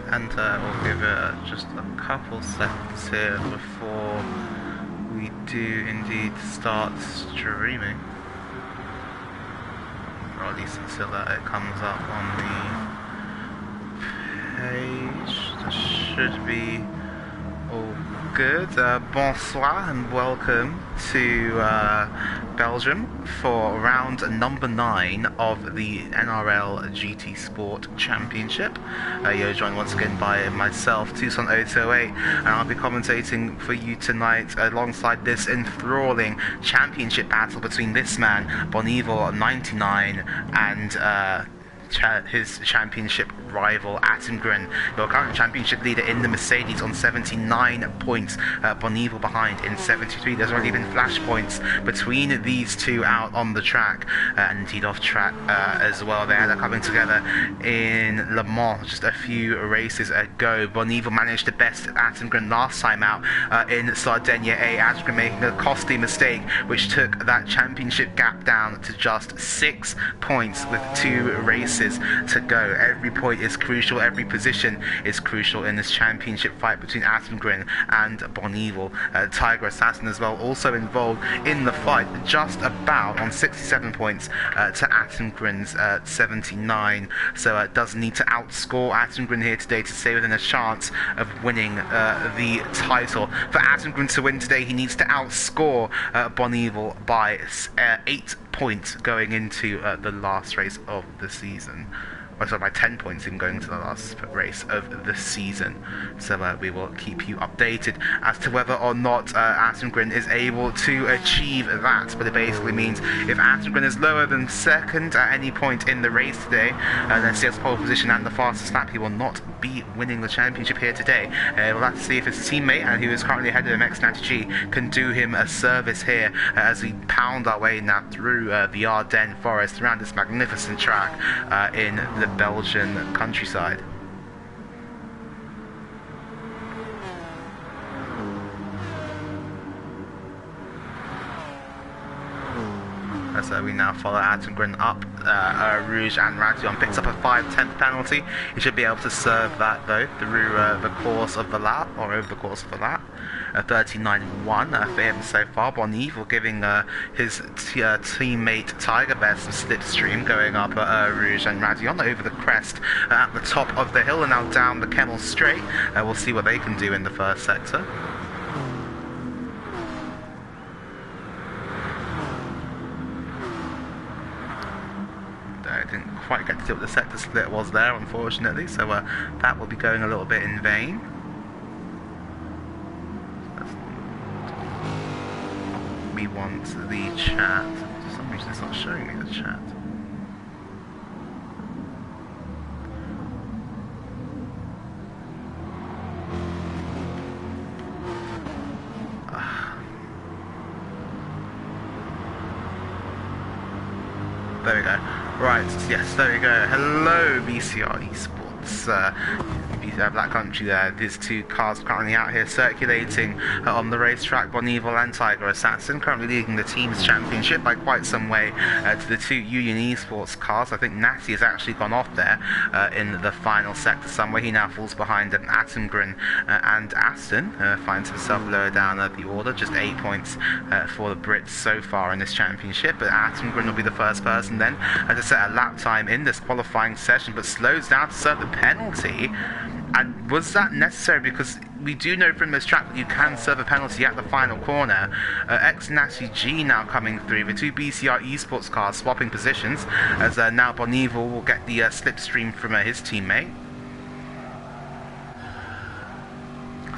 And we'll give it just a couple seconds here before we do indeed start streaming, or at least until it comes up on the page. This should be all good. Bonsoir and welcome to Belgium for round number 9 of the NRL GT Sport Championship. You're joined once again by myself, Tucson008, and I'll be commentating for you tonight alongside this enthralling championship battle between this man, Bonneville99, and his championship rival Attengren, your current championship leader in the Mercedes on 79 points, Bonneville behind in 73. There's already been flashpoints between these two out on the track and indeed off track as well. They're coming together in Le Mans just a few races ago. Bonneville managed to best Attengren last time out in Sardinia A. Attengren making a costly mistake which took that championship gap down to just 6 points with 2 races to go. Every point is crucial, every position is crucial in this championship fight between Attengren and Bonneville. Tiger Assassin as well also involved in the fight, just about on 67 points to Attengren's 79, so does need to outscore Attengren here today to stay within a chance of winning the title. For Attengren to win today, he needs to outscore Bonneville by 8 points going into the last race of the season. Or sorry, by 10 points in going to the last race of the season. So we will keep you updated as to whether or not Attengren is able to achieve that. But it basically means if Attengren is lower than second at any point in the race today, then steals pole position and the fastest lap, he will not be winning the championship here today. We'll have to see if his teammate, who is currently ahead of him, X90G, can do him a service here as we pound our way now through the Ardennes forest around this magnificent track in the Belgian countryside. So we now follow Attengren up. Rouge and Radion picks up a 5/10 penalty. He should be able to serve that though through the course of the lap, or over the course of the lap. 39.1 for him so far. Bonneville giving his teammate Tiger Bear some slipstream, going up Rouge and Radion over the crest at the top of the hill and now down the Kemmel Straight. We'll see what they can do in the first sector. Didn't quite get to see what the sector split was there, unfortunately, so that will be going a little bit in vain. We want the chat. For some reason it's not showing me the chat. There we go. Right, yes, there we go. Hello, BCR Esports. Black Country there. These two cars currently out here circulating on the racetrack. Bonneville and Tiger Assassin currently leading the team's championship by quite some way to the 2 Union Esports cars. I think Natty has actually gone off there in the final sector somewhere. He now falls behind Attengren and Aston. Finds himself lower down the order. Just 8 points for the Brits so far in this championship. But Attengren will be the first person then to set a lap time in this qualifying session, but slows down to serve the penalty. And was that necessary? Because we do know from this track that you can serve a penalty at the final corner. X90G now coming through. The 2 BCR Esports cars swapping positions as now Bonneville will get the slipstream from his teammate.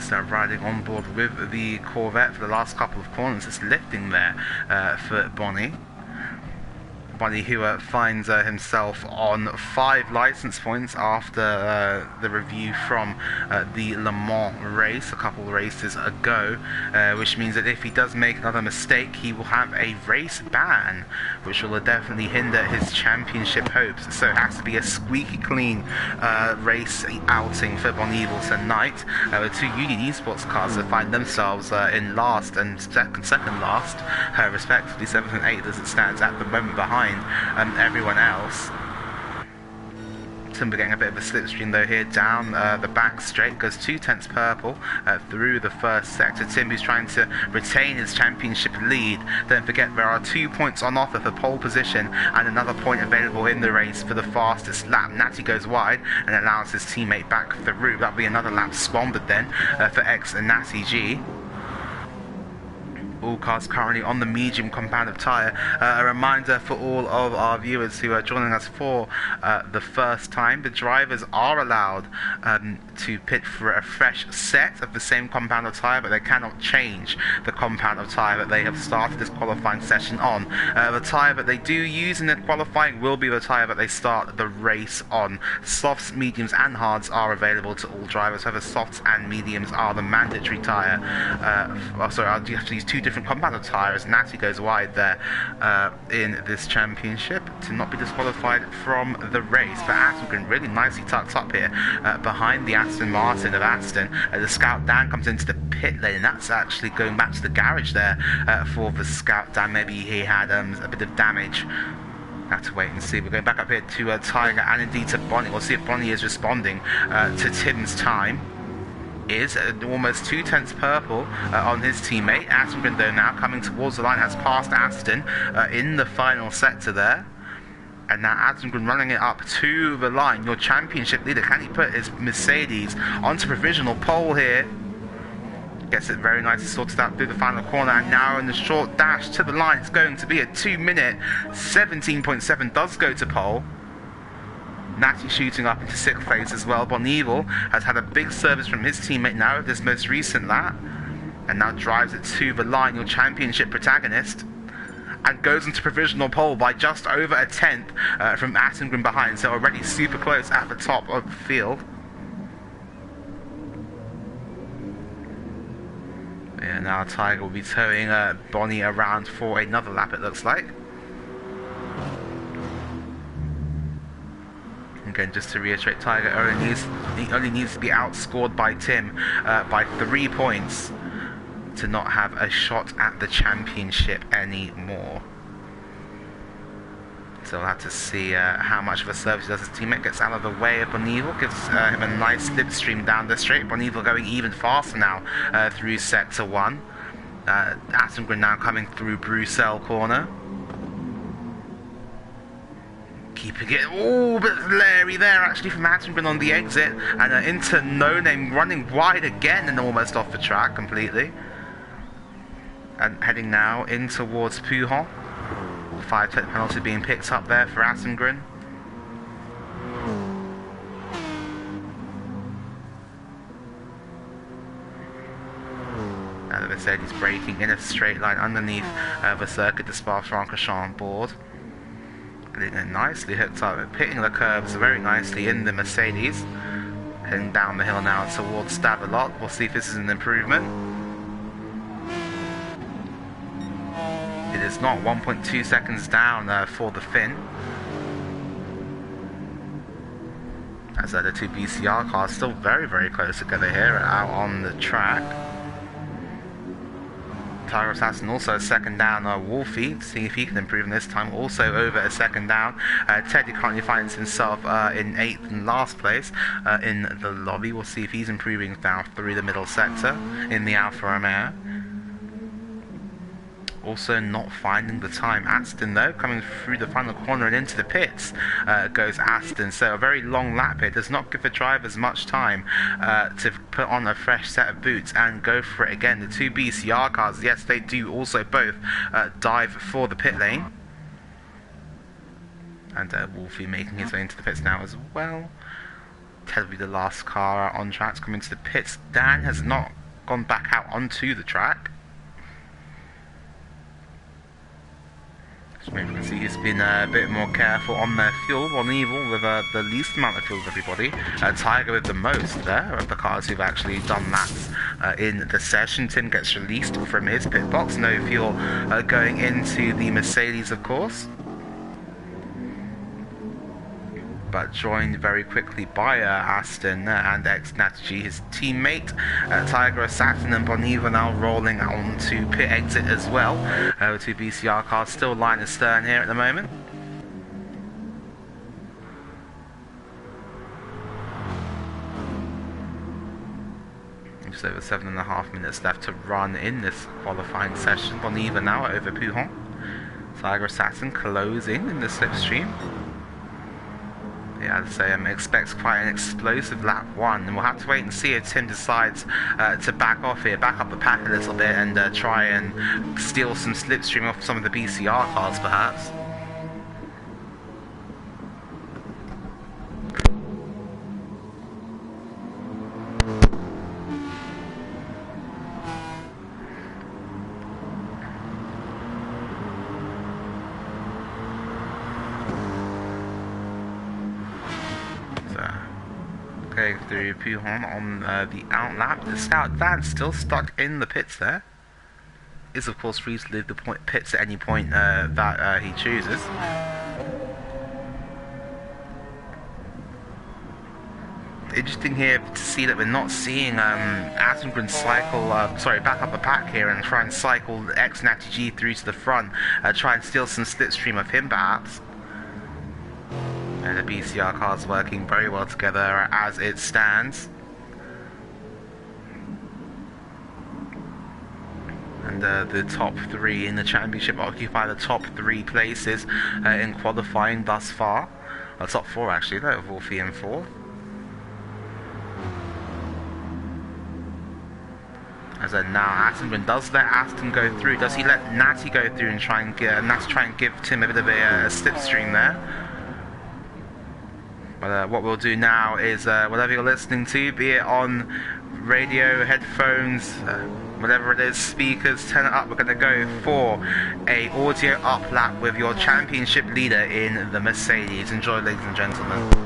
So riding on board with the Corvette for the last couple of corners. It's lifting there for Bonnie, who finds himself on 5 license points after the review from the Le Mans race a couple of races ago, which means that if he does make another mistake, he will have a race ban, which will definitely hinder his championship hopes. So it has to be a squeaky clean race outing for Bonneville tonight. The 2 Union Esports cars that find themselves in last and second last, respectively, 7th and 8th as it stands at the moment behind everyone else. Tim, we're getting a bit of a slipstream though here down the back straight. Goes 2/10 purple through the first sector. Tim, who's trying to retain his championship lead. Don't forget there are 2 points on offer for pole position and another point available in the race for the fastest lap. Natty goes wide and allows his teammate back through. That'll be another lap squandered then for X and Natty G. All cars currently on the medium compounded tyre. A reminder for all of our viewers who are joining us for the first time, the drivers are allowed to pit for a fresh set of the same compounded tyre, but they cannot change the compounded tyre that they have started this qualifying session on. The tyre that they do use in the qualifying will be the tyre that they start the race on. Softs, mediums and hards are available to all drivers. However, softs and mediums are the mandatory tyre. You have to use two different compounded tyres. Natty goes wide there in this championship to not be disqualified from the race. But Aston really nicely tucked up here behind the Aston Martin of Aston. The Scout Dan comes into the pit lane, and that's actually going back to the garage there for the Scout Dan. Maybe he had a bit of damage. Have to wait and see. We're going back up here to Tiger and indeed to Bonnie. We'll see if Bonnie is responding to Tim's time. Is almost 2/10 purple on his teammate. Aston though now coming towards the line, has passed Aston in the final sector there. And now Aston running it up to the line. Your championship leader, can he put his Mercedes onto provisional pole here? Gets it very nicely sorted out through the final corner, and now in the short dash to the line, it's going to be a 2 minute 17.7, does go to pole. Natty shooting up into 6th place as well. Bonneville has had a big service from his teammate now with this most recent lap, and now drives it to the line, your championship protagonist, and goes into provisional pole by just over a 10th from Attengren behind, so already super close at the top of the field. Yeah, now Tiger will be towing Bonnie around for another lap, it looks like. Again, just to reiterate, Tiger only needs to be outscored by Tim by 3 points to not have a shot at the championship anymore. So we'll have to see how much of a service he does. His teammate gets out of the way of Bonneville, gives him a nice slipstream down the straight. Bonneville going even faster now through sector 1. Attengren now coming through Bruxelles corner. Keeping it, a bit leery there actually from Attengren on the exit, and into No Name running wide again and almost off the track completely. And heading now in towards Pujon. 5-10 penalty being picked up there for Attengren. Now the Mercedes braking in a straight line underneath the Circuit de Spa-Francorchamps board. Getting it nicely hooked up, pitting the curves very nicely in the Mercedes. Heading down the hill now towards Stavelot. We'll see if this is an improvement. It is not. 1.2 seconds down for the Finn. As the two BCR cars still very, very close together here out on the track. Tiger Assassin also a second down. Wolfie, seeing if he can improve in this time, also over a second down. Teddy currently finds himself in 8th and last place in the lobby. We'll see if he's improving down through the middle sector in the Alfa Romeo. Also not finding the time. Aston though, coming through the final corner and into the pits goes Aston. So a very long lap here. Does not give the drivers much time to put on a fresh set of boots and go for it again. The two BCR cars, yes, they do also both dive for the pit lane. And Wolfie making his way into the pits now as well. Ted will be the last car on track to come into the pits. Dan has not gone back out onto the track. Maybe you can see he's been a bit more careful on their fuel. Bonneville with the least amount of fuel of everybody. Tiger with the most there of the cars who've actually done that in the session. Tim gets released from his pit box. No fuel going into the Mercedes, of course. But joined very quickly by Aston and ex-Natty, his teammate. Tiger Assassin and Bonneville now rolling on to pit exit as well. The two BCR cars still line astern here at the moment. Just over 7.5 minutes left to run in this qualifying session. On even now over Pujon. Tiger Assassin closing in the slipstream. Yeah, I'd say expects quite an explosive lap 1, and we'll have to wait and see if Tim decides to back off here, back up the pack a little bit, and try and steal some slipstream off some of the BCR cars, perhaps. Through Pujon on the outlap. The Scout Van still stuck in the pits there. Is of course free to leave the pits at any point that he chooses. Interesting here to see that we're not seeing Asengren cycle, back up the pack here and try and cycle X Natty G through to the front, try and steal some slipstream of him perhaps. The BCR cars working very well together as it stands. And the top 3 in the championship occupy the top 3 places in qualifying thus far. Top 4 actually, though, Wolfie and 4. As now Aston does let Aston go through. Does he let Natty go through and try and give Tim a bit of a slipstream there? But what we'll do now is, whatever you're listening to, be it on radio, headphones, whatever it is, speakers, turn it up. We're going to go for a audio up lap with your championship leader in the Mercedes. Enjoy, ladies and gentlemen.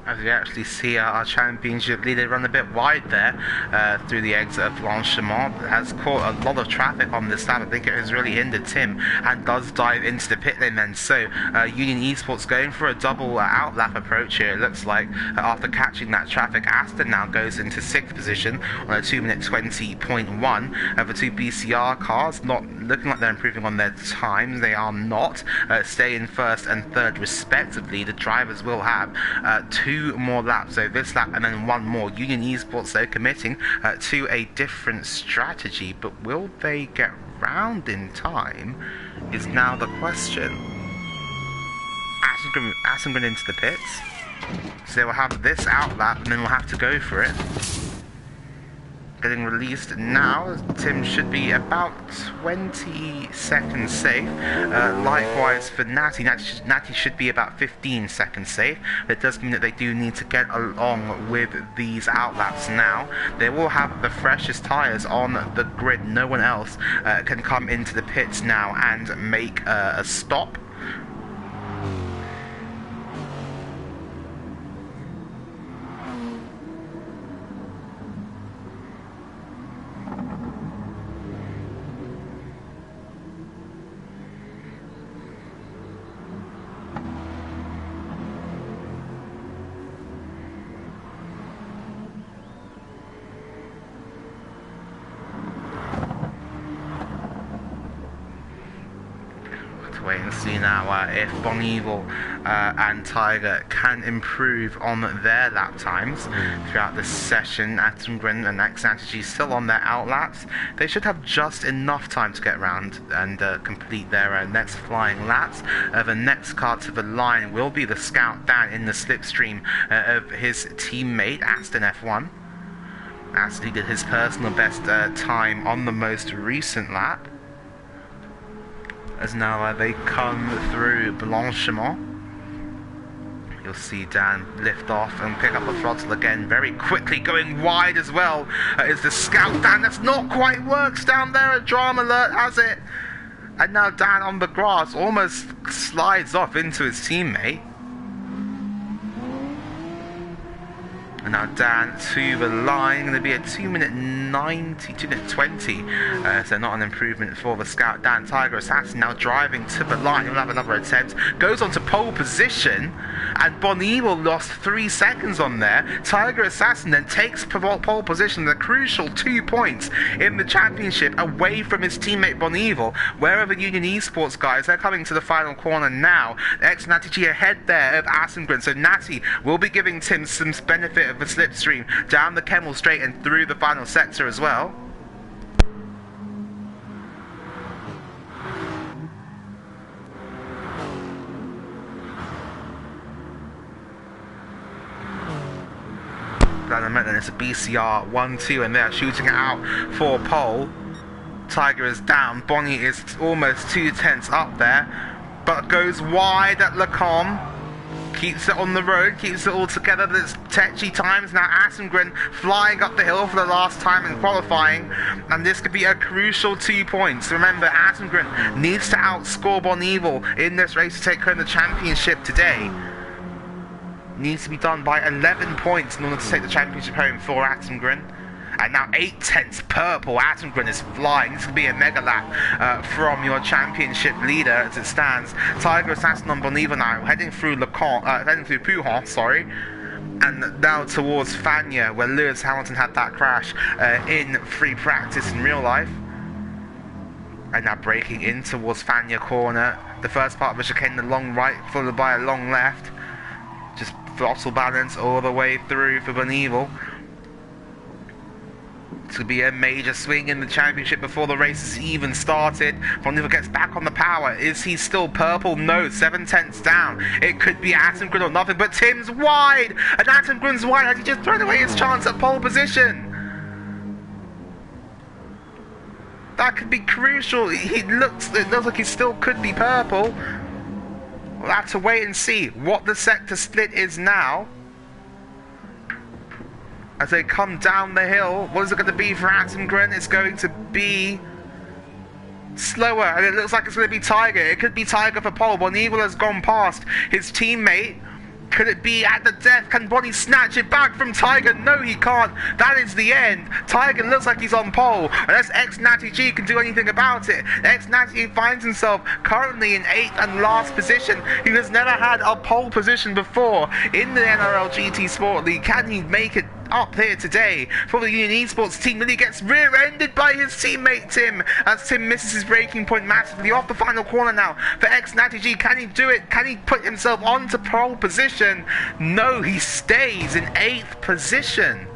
As we actually see our championship leader run a bit wide there through the exit of Francorchamps, has caught a lot of traffic on this lap. I think it has really hindered Tim and does dive into the pit lane then. So Union Esports going for a double outlap approach here. It looks like after catching that traffic, Aston now goes into 6th position on a 2 minute 20.1 for 2 BCR cars. Not looking like they're improving on their times. They are not. Stay in 1st and 3rd respectively. The drivers will have 2 more laps, so this lap and then 1 more. Union Esports though committing to a different strategy, but will they get round in time is now the question. Asengren into the pits, so they will have this outlap and then we'll have to go for it. getting released now. Tim should be about 20 seconds safe. Likewise for Natty. Natty should be about 15 seconds safe. It does mean that they do need to get along with these outlaps now. They will have the freshest tyres on the grid. No one else can come into the pits now and make a stop. Wait and see now if Bon Evil and Tiger can improve on their lap times throughout this session. Atengren and X-Strategy still on their outlaps. They should have just enough time to get around and complete their next flying laps. The next car to the line will be the Scout Dan in the slipstream of his teammate Aston F1. Aston did his personal best time on the most recent lap. As now they come through Blanchiment. You'll see Dan lift off and pick up the throttle again very quickly, going wide as well. Is the Scout Dan. That's not quite works down there. A drama alert has it. And now Dan on the grass almost slides off into his teammate. And now Dan to the line, going to be a 2-minute 90, 2-minute 20. So not an improvement for the Scout Dan. Tiger Assassin now driving to the line. He'll have another attempt. Goes on to pole position. And Bon Evil lost 3 seconds on there. Tiger Assassin then takes pole position, the crucial 2 points in the championship away from his teammate Bon Evil. Wherever Union Esports guys, they're coming to the final corner now. Natty G ahead there of Asengren. So Natty will be giving Tim some benefit of the slipstream down the Kemmel Straight and through the final sector as well. And it's a BCR 1-2 and they're shooting it out for pole. Tiger is down. Bonnie is almost 2 tenths up there, but goes wide at Lacombe. Keeps it on the road, keeps it all together, but it's tetchy times. Now Asengren flying up the hill for the last time in qualifying, and this could be a crucial 2 points. Remember, Asengren needs to outscore Bon Evil in this race to take home the championship today. Needs to be done by 11 points in order to take the championship home for Asengren. And now 8 tenths purple. Atengren is flying. This could be a mega lap from your championship leader as it stands. Tiger Assassin on Bon Evil now heading through Pouhon, sorry. And now towards Fania, where Lewis Hamilton had that crash in free practice in real life. And now braking in towards Fania corner. The first part of the chicane, the long right, followed by a long left. Just throttle balance all the way through for Bon Evil. To be a major swing in the championship before the race has even started. Bon Evil gets back on the power. Is he still purple? No, 7 tenths down. It could be Atengren or nothing, but Tim's wide, and Atengren's wide. Has he just thrown away his chance at pole position? That could be crucial. It looks like he still could be purple. We'll have to wait and see what the sector split is now. As they come down the hill, what is it going to be for Atengren? It's going to be slower, and it looks like it's going to be Tiger. It could be Tiger for pole. Bon Evil has gone past his teammate. Could it be at the death? Can Bonnie snatch it back from Tiger? No, he can't. That is the end. Tiger looks like he's on pole, unless Natty G can do anything about it. Natty finds himself currently in 8th and last position. He has never had a pole position before in the NRL GT Sport League. Can he make it up here today for the Union Esports team? Then he gets rear-ended by his teammate Tim, as Tim misses his braking point massively off the final corner now for Natty G. Can he do it? Can he put himself onto pole position? No, he stays in 8th position.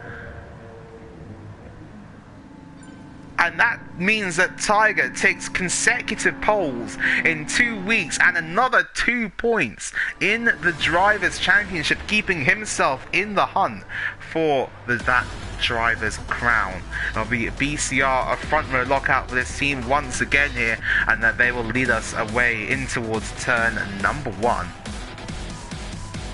and that means that Tiger takes consecutive poles in 2 weeks and another 2 points in the Drivers' Championship, keeping himself in the hunt for that driver's crown. It'll be BCR a front row lockout for this team once again here, and that they will lead us away in towards turn number 1.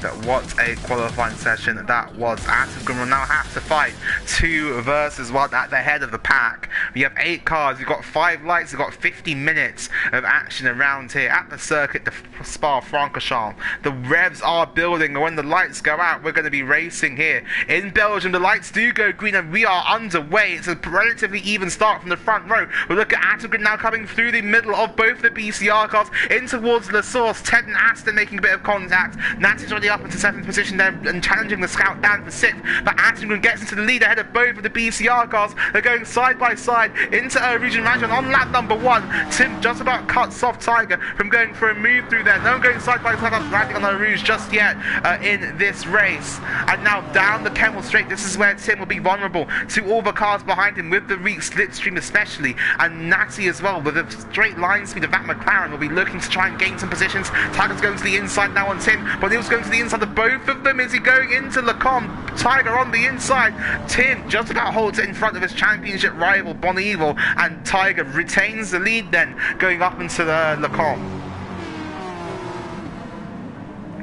But what a qualifying session that was. Asengrim will now have to fight 2 versus 1 at the head of the pack. We have 8 cars, we've got 5 lights, we've got 50 minutes of action around here at the circuit, the Spa Francorchamps. The revs are building, and when the lights go out, we're going to be racing here. In Belgium, the lights do go green, and we are underway. It's a relatively even start from the front row. We look at Asengrim now coming through the middle of both the BCR cars in towards La Source. Ted and Aston making a bit of contact. Natty's already up into 7th position there and challenging the Scout down for 6th, but Asengrim gets into the lead ahead of both of the BCR cars. They're going side by side into region management on lap number 1. Tim just about cuts off Tiger from going for a move through there. No one going side by side landing on the Rouge just yet in this race. And now down the Kemmel Straight, this is where Tim will be vulnerable to all the cars behind him, with the Reek Slipstream especially, and Natty as well. With the straight line speed of that McLaren will be looking to try and gain some positions. Tiger's going to the inside now on Tim, but he was going to the inside of both of them. Is he going into Lacombe? Tiger on the inside. Tim just about holds it in front of his championship rival Bon Evil, and Tiger retains the lead then going up into the Lacombe.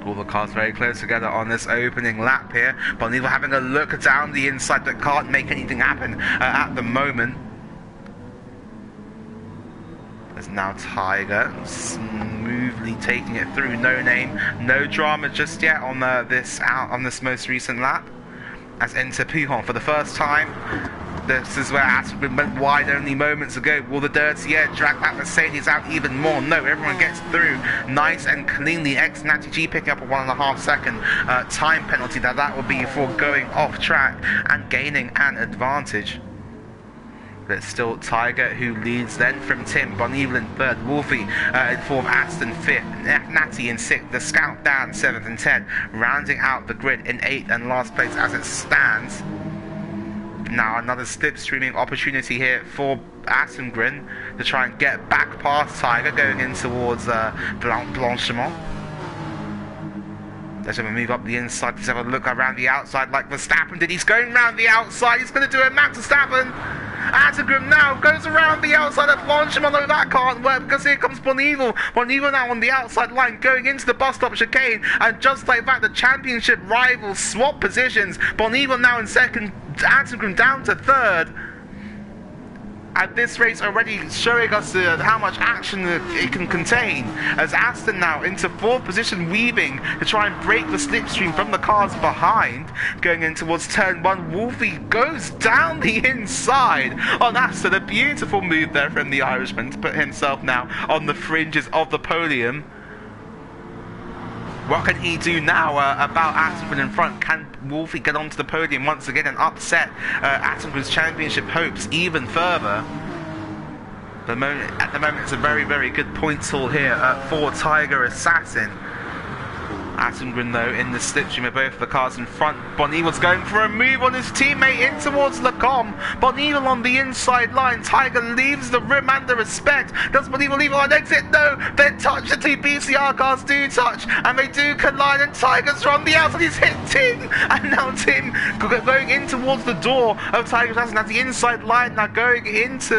All the cars very close together on this opening lap here. Bon Evil having a look down the inside but can't make anything happen at the moment. There's now Tiger smoothly taking it through. No name, no drama just yet on this most recent lap. As enter Pujon for the first time. This is where Asengrim went wide only moments ago. Will the dirty air drag that Mercedes out even more? No, everyone gets through nice and cleanly. Natty G picking up a 1.5 second time penalty. That would be for going off track and gaining an advantage. But it's still Tiger who leads then from Tim. Bon Evil in 3rd, Wolfie in 4th, Aston 5th, Natty in 6th, the Scout down 7th and 10th, rounding out the grid in 8th and last place as it stands. Now another slipstreaming opportunity here for Asengrim to try and get back past Tiger going in towards Blanchiment. Let's have a move up the inside. Let's have a look around the outside like Verstappen did. He's going around the outside. He's going to do a Max Verstappen. Asengrim now goes around the outside of Blanchiment, although that can't work because here comes Bon Evil. Bon Evil now on the outside line going into the bus stop chicane, and just like that the championship rivals swap positions. Bon Evil now in 2nd, Asengrim down to 3rd. And this race already showing us how much action it can contain, as Aston now into 4th position, weaving to try and break the slipstream from the cars behind. Going in towards turn 1, Wolfie goes down the inside on Aston. A beautiful move there from the Irishman to put himself now on the fringes of the podium. What can he do now about Asengrim in front? Can Wolfie get onto the podium once again and upset Asengrim's championship hopes even further? At the moment, it's a very, very good points haul here for Tiger Assassin. Asengrim, though, in the slipstream of both of the cars in front. Bon Evil's going for a move on his teammate in towards Lacombe. Bon Evil on the inside line. Tiger leaves the room and the respect. Does Bon Evil leave on exit? No. They touch. The 2 BCR cars do touch, and they do collide, and Tiger's on the outside. He's hit Tim, and now Tim going in towards the door of Tiger Assassin at the inside line, now going into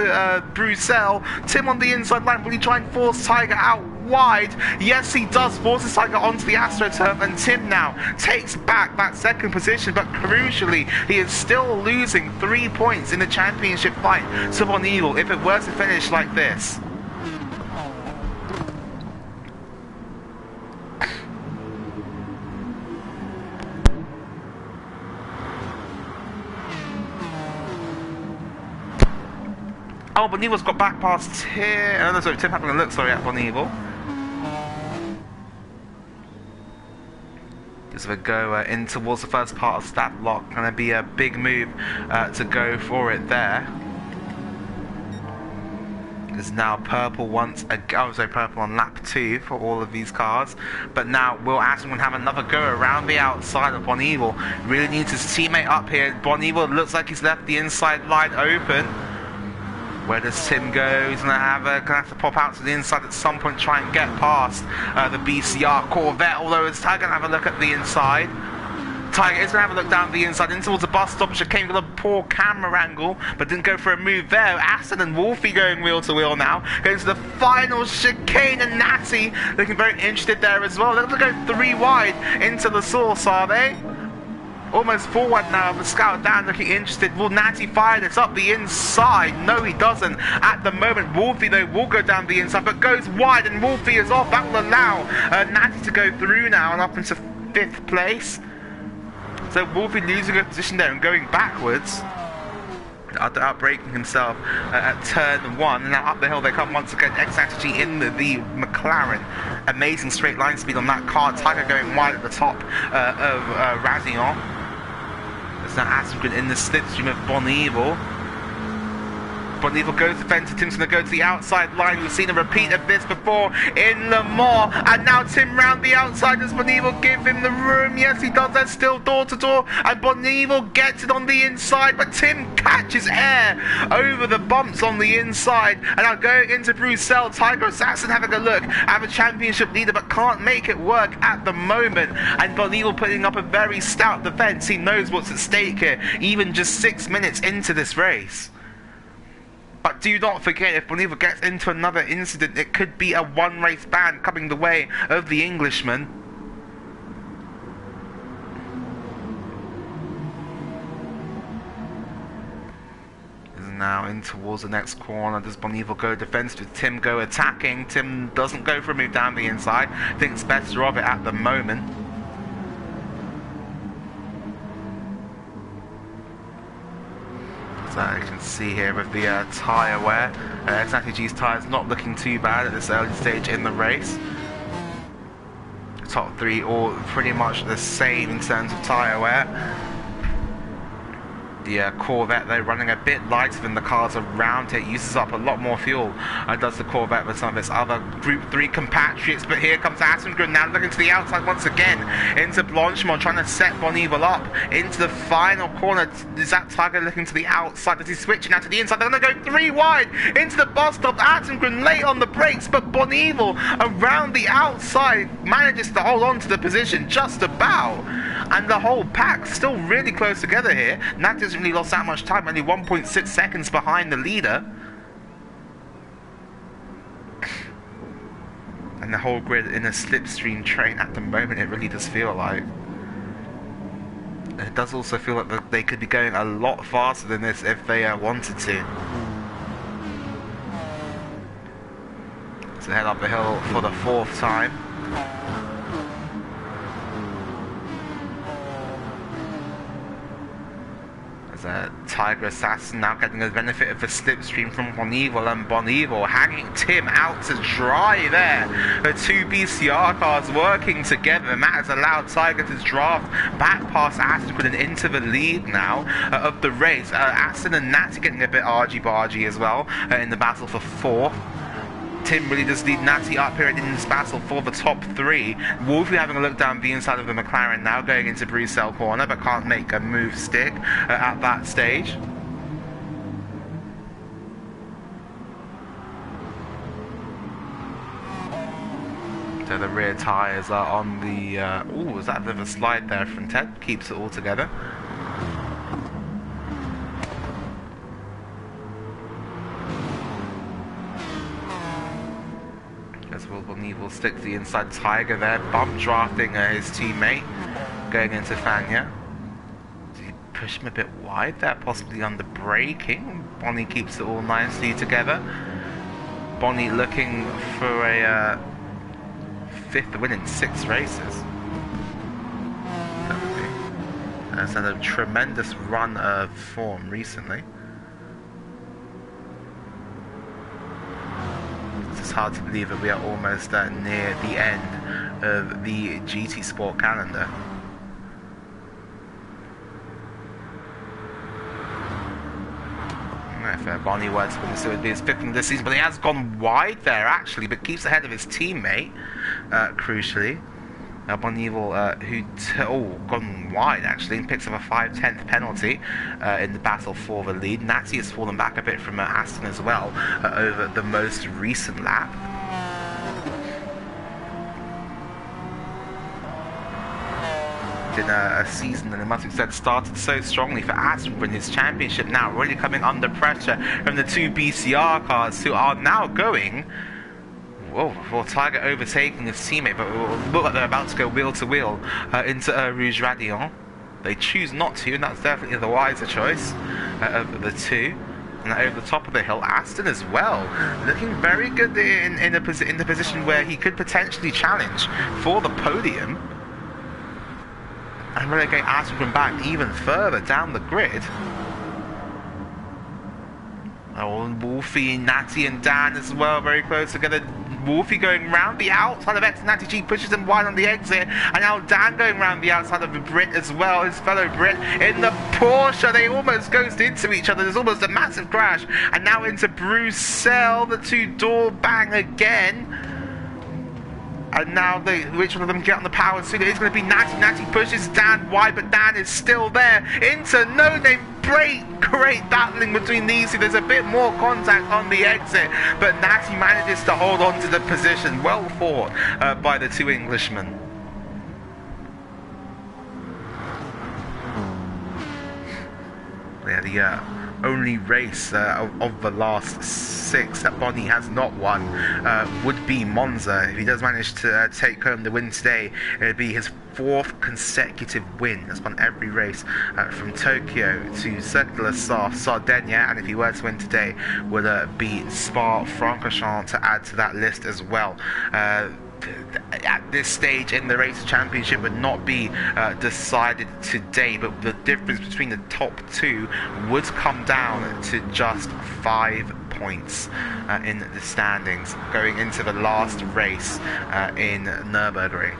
Bruxelles. Tim on the inside line. Will he try and force Tiger out wide? Yes, he does. Forces Tiger onto the AstroTurf, and Tim now takes back that 2nd position, but crucially he is still losing 3 points in the championship fight to Bon Evil if it were to finish like this. Oh, Bon Evil's got back past here. Oh, no, sorry, Tim having a look, sorry, at Bon Evil. Just a go in towards the first part of stat lock. Gonna be a big move to go for it there. It's now purple once again. Oh, sorry, purple on lap 2 for all of these cars. But now Will Asengrim have another go around the outside of Bon Evil. Really needs his teammate up here. Bon Evil looks like he's left the inside line open. Where does Tim go? He's gonna have to pop out to the inside at some point, try and get past the BCR Corvette. Although it's Tiger gonna have a look at the inside. Tiger is going to have a look down the inside in towards the bus stop. Chicane got a poor camera angle, but didn't go for a move there. Aston and Wolfie going wheel to wheel now. Going to the final chicane, and Natty looking very interested there as well. They're going to go 3 wide into the source, are they? Almost forward now, the scout down looking interested. Will Natty fire this up the inside? No, he doesn't. At the moment, Wolfie though will go down the inside, but goes wide, and Wolfie is off. That will allow Natty to go through now and up into 5th place. So Wolfie losing a position there and going backwards after outbraking himself at turn 1, and now up the hill they come once again. X-Strategy in the McLaren. Amazing straight line speed on that car. Tiger going wide at the top of Razillon. There's now Asgren in the slipstream of Bonneville. Bonneville goes defensive. Tim's going to go to the outside line. We've seen a repeat of this before in Le Mans. And now Tim round the outside. Does Bonneville give him the room? Yes, he does. That's still door to door. And Bonneville gets it on the inside. But Tim catches air over the bumps on the inside. And now going into Bruxelles. Tiger Assassin having a look at the championship leader, but can't make it work at the moment. And Bonneville putting up a very stout defense. He knows what's at stake here, even just 6 minutes into this race. But do not forget, if Bonneville gets into another incident, it could be a 1-race ban coming the way of the Englishman. Is now in towards the next corner. Does Bonneville go defensive? Does Tim go attacking? Tim doesn't go for a move down the inside. Thinks better of it at the moment. So you can see here with the tyre wear, X-Strategy's tyres not looking too bad at this early stage in the race. Top 3 all pretty much the same in terms of tyre wear. The Corvette though running a bit lighter than the cars around it, uses up a lot more fuel does the Corvette with some of its other Group 3 compatriots. But here comes Asengren now looking to the outside once again into Blanchimont, trying to set Bonneville up into the final corner. Is that Tiger looking to the outside? Does he switch now to the inside? They're going to go 3 wide into the bus stop. Asengren late on the brakes, but Bonneville around the outside manages to hold on to the position just about. And the whole pack still really close together here. Nat hasn't really lost that much time, only 1.6 seconds behind the leader. And the whole grid in a slipstream train at the moment, it really does feel like. It does also feel like they could be going a lot faster than this if they wanted to. So head up the hill for the 4th time. Tiger Assassin now getting the benefit of the slipstream from Bonneville, and Bonneville hanging Tim out to dry there. The 2 BCR cars working together, and that has allowed Tiger to draft back past Aston and into the lead now of the race. Aston and Natty getting a bit argy-bargy as well in the battle for 4th. Tim really does lead Natty up here in this battle for the top 3. Wolfie having a look down the inside of the McLaren now, going into Bruxelles corner, but can't make a move stick at that stage. So the rear tyres are on the... ooh, was that a bit of a slide there from Ted? Keeps it all together. Will Bonneville stick to the inside. Tiger there, bump drafting his teammate, going into Fania. Did he push him a bit wide there, possibly under braking? Bonnie keeps it all nicely together. Bonnie looking for a 5th win in 6 races. Has had a tremendous run of form recently. It's hard to believe that we are almost near the end of the GT Sport calendar. If Bonnie were to win this, it would be his 5th win this season, but he has gone wide there actually, but keeps ahead of his teammate, crucially. Bonival, gone wide actually, and picks up a 5/10 penalty in the battle for the lead. Natty has fallen back a bit from Aston as well over the most recent lap. In a season that, it must be said, started so strongly for Aston in his championship, now really coming under pressure from the two BCR cars, who are now going, well, Tiger overtaking his teammate, but it will look like they're about to go wheel to wheel into Rouge Radiant. They choose not to, and that's definitely the wiser choice of the two. And over the top of the hill, Aston as well, looking very good in the position where he could potentially challenge for the podium and relegate Aston back even further down the grid. Oh, Wolfie, Natty and Dan as well, very close together. Wolfie going round the outside of X. Natty G pushes him wide on the exit, and now Dan going round the outside of the Brit as well, his fellow Brit in the Porsche. They almost goes into each other. There's almost a massive crash, and now into Bruxelles. The two-door bang again. And now which one of them get on the power soon? It's going to be Natty. Natty pushes Dan wide, but Dan is still there. Into No Name. Great battling between these two. There's a bit more contact on the exit, but Natty manages to hold on to the position. Well fought by the two Englishmen. Yeah, the only race of the last 6 that Bonnie has not won would be Monza. If he does manage to take home the win today, it would be his 4th consecutive win. That's won every race from Tokyo to Circular Sardinia, and if he were to win today, would be Spa-Francorchamps to add to that list as well. At this stage in the race championship would not be decided today, but the difference between the top 2 would come down to just 5 points in the standings going into the last race in Nürburgring.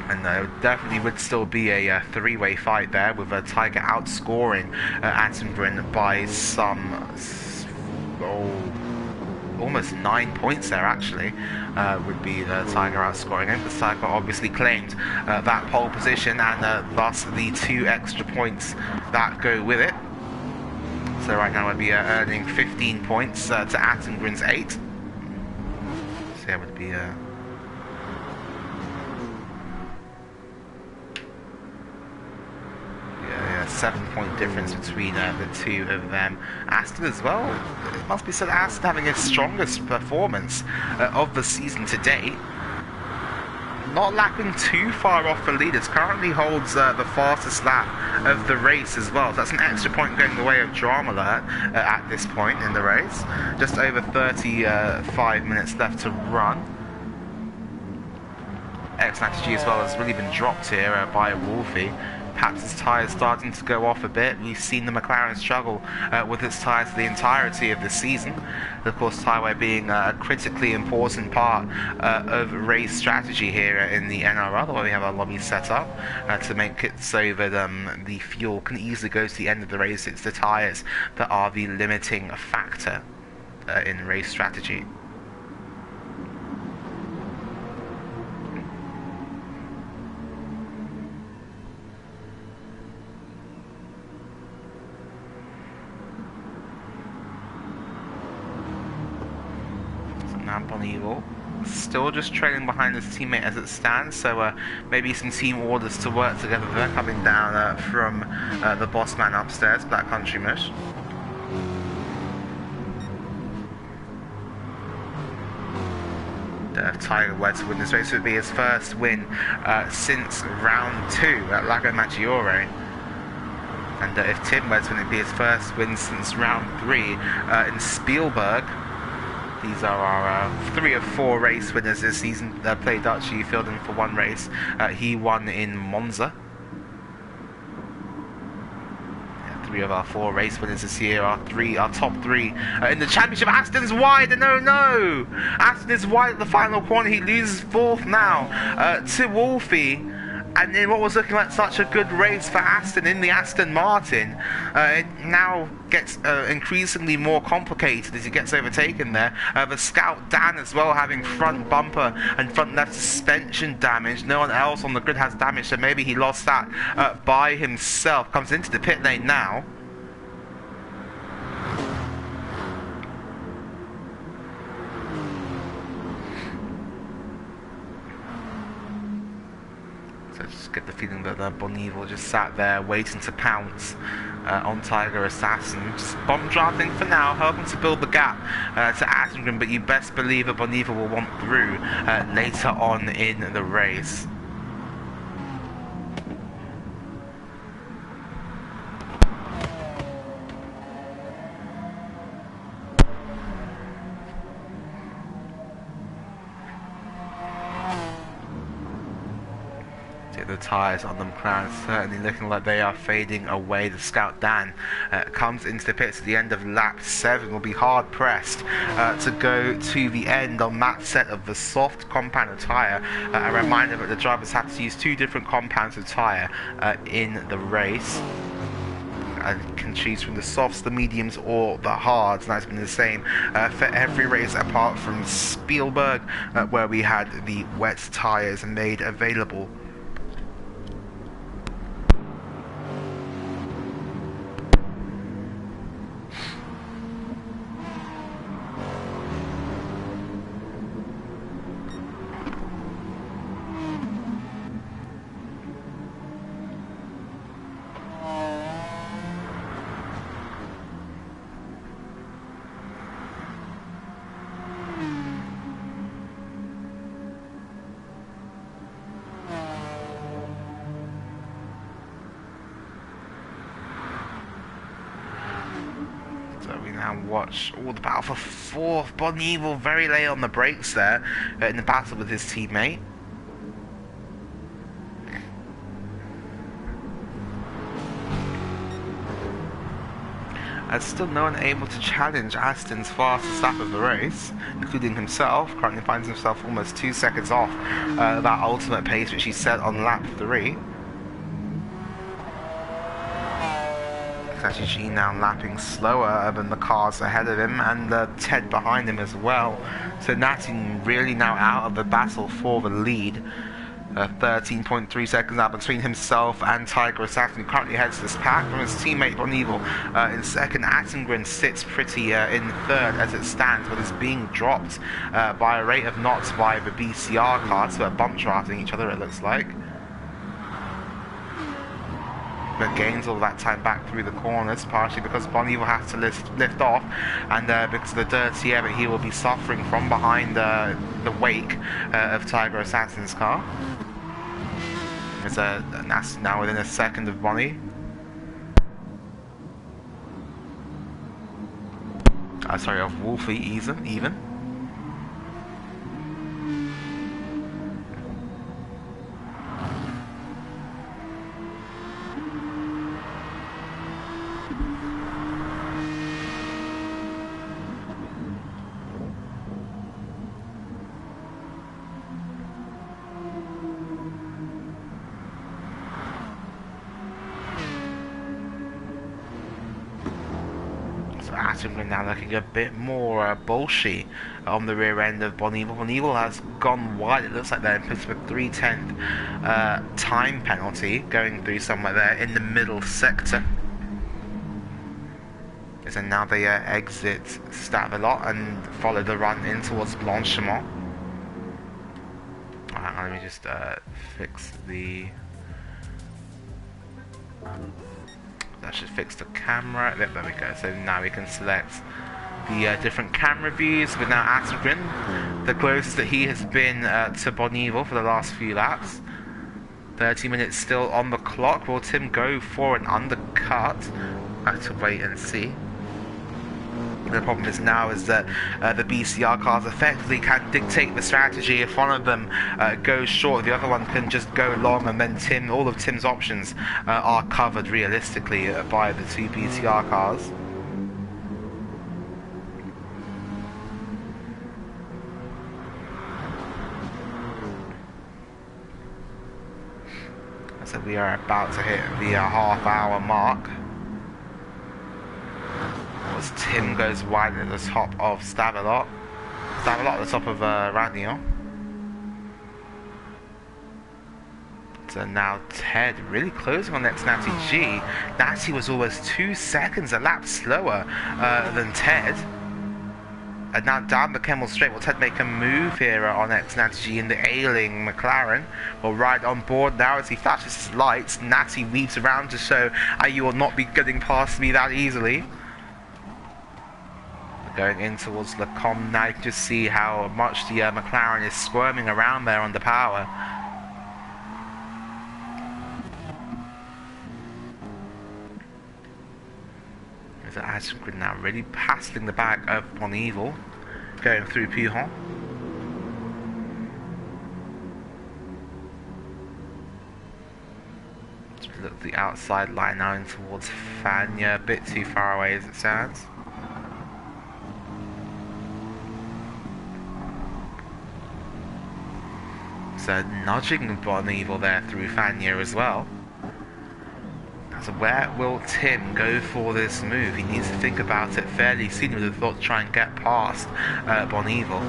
And there definitely would still be a 3-way fight there, with Tiger outscoring Attenborough by some almost 9 points there actually, would be Tiger outscoring him, because Tiger obviously claimed that pole position, and thus the 2 extra points that go with it. So right now would be earning 15 points to Attenborough's 8. So that would be 7-point difference between the two of them. Aston as well, it must be said, Aston having his strongest performance of the season to date. Not lapping too far off the leaders, currently holds the fastest lap of the race as well. So that's an extra point going the way of Drama Alert at this point in the race. Just over 35 minutes left to run. X-Strategy as well has really been dropped here by Wolfie. Perhaps his tyres starting to go off a bit. We've seen the McLaren struggle with its tyres the entirety of the season. Of course, tyre wear being a critically important part of race strategy here in the NRL, the way we have our lobby set up to make it so that the fuel can easily go to the end of the race. It's the tyres that are the limiting factor in race strategy. Bonival still just trailing behind his teammate as it stands, so maybe some team orders to work together there coming down from the boss man upstairs, Black Country Mush. Tiger were to win this race, would be his first win since round 2 at Lago Maggiore. And if Tim were to win, it would be his first win since round 3 in Spielberg. These are our 3 of 4 race winners this season. Played Dutchy, filled in for 1 race. He won in Monza. 3 of our 4 race winners this year are our top 3 in the championship. Aston's wide, no! Aston is wide at the final corner. He loses 4th now to Wolfie. And in what was looking like such a good race for Aston in the Aston Martin, it now gets increasingly more complicated as he gets overtaken there. The Scout Dan as well having front bumper and front left suspension damage. No one else on the grid has damage, so maybe he lost that by himself. Comes into the pit lane now. So I just get the feeling that Bonivel just sat there waiting to pounce on Tiger Assassin. Just bomb drafting for now, helping to build the gap to Attengrim, but you best believe that Bonivel will want through later on in the race. The tyres on them crowns certainly looking like they are fading away. The Scout Dan comes into the pits at the end of lap 7. Will be hard pressed to go to the end on that set of the soft compound of tyre. A reminder that the drivers have to use 2 different compounds of tyre in the race. And can choose from the softs, the mediums, or the hards, and that's been the same for every race apart from Spielberg, where we had the wet tyres made available. Watch all the battle for 4th. Bonivel very late on the brakes there in the battle with his teammate. Still no one able to challenge Aston's fastest lap of the race, including himself. Currently finds himself almost 2 seconds off that ultimate pace which he set on lap 3. G now lapping slower than the cars ahead of him, and Ted behind him as well. So Natty really now out of the battle for the lead. 13.3 seconds out between himself and Tiger Assassin, who currently heads this pack from his teammate Bonivel in second. Attengrim sits pretty in 3rd as it stands, but is being dropped by a rate of knots by the BCR cars, so they're bump drafting each other, it looks like. But gains all that time back through the corners, partially because Bonivel has to lift off, and because of the dirty air that he will be suffering from behind the wake of Tiger Assassin's car. That's now within a second of Bonnie. Sorry, of Wolfie even. Attengrim now looking a bit more bullshy on the rear end of Bonivel. Bonivel has gone wide. It looks like they're in for a 3/10 time penalty going through somewhere there in the middle sector. So now they exit Stavelot and follow the run in towards Blanchimont. Alright, let me just fix the... That should fix the camera. Yep, there we go. So now we can select the different camera views. With now Attengrim, the closest that he has been to Bonivel for the last few laps. 30 minutes still on the clock. Will Tim go for an undercut? I have to wait and see. The problem is now is that the BCR cars effectively can dictate the strategy. If one of them goes short, the other one can just go long, and then all of Tim's options are covered realistically by the 2 BCR cars. So we are about to hit the half-hour mark. As Tim goes wide at the top of Stavelot. Stavelot at the top of Raniel. So now Ted really closing on next Natty G. Natty was almost 2 seconds a lap slower than Ted. And now down the Kemmel Straight, will Ted make a move here on next Natty G in the ailing McLaren? Will ride on board now as he flashes his lights. Natty weaves around to show you will not be getting past me that easily. Going in towards the com now, you can just see how much the McLaren is squirming around there on the power. There's Ashgren now really passing the back of Boneville, going through Pujon. Just look at the outside line now in towards Fania, a bit too far away as it sounds. So nudging Boneville there through Fania as well. So where will Tim go for this move? He needs to think about it fairly soon with a thought to try and get past Boneville.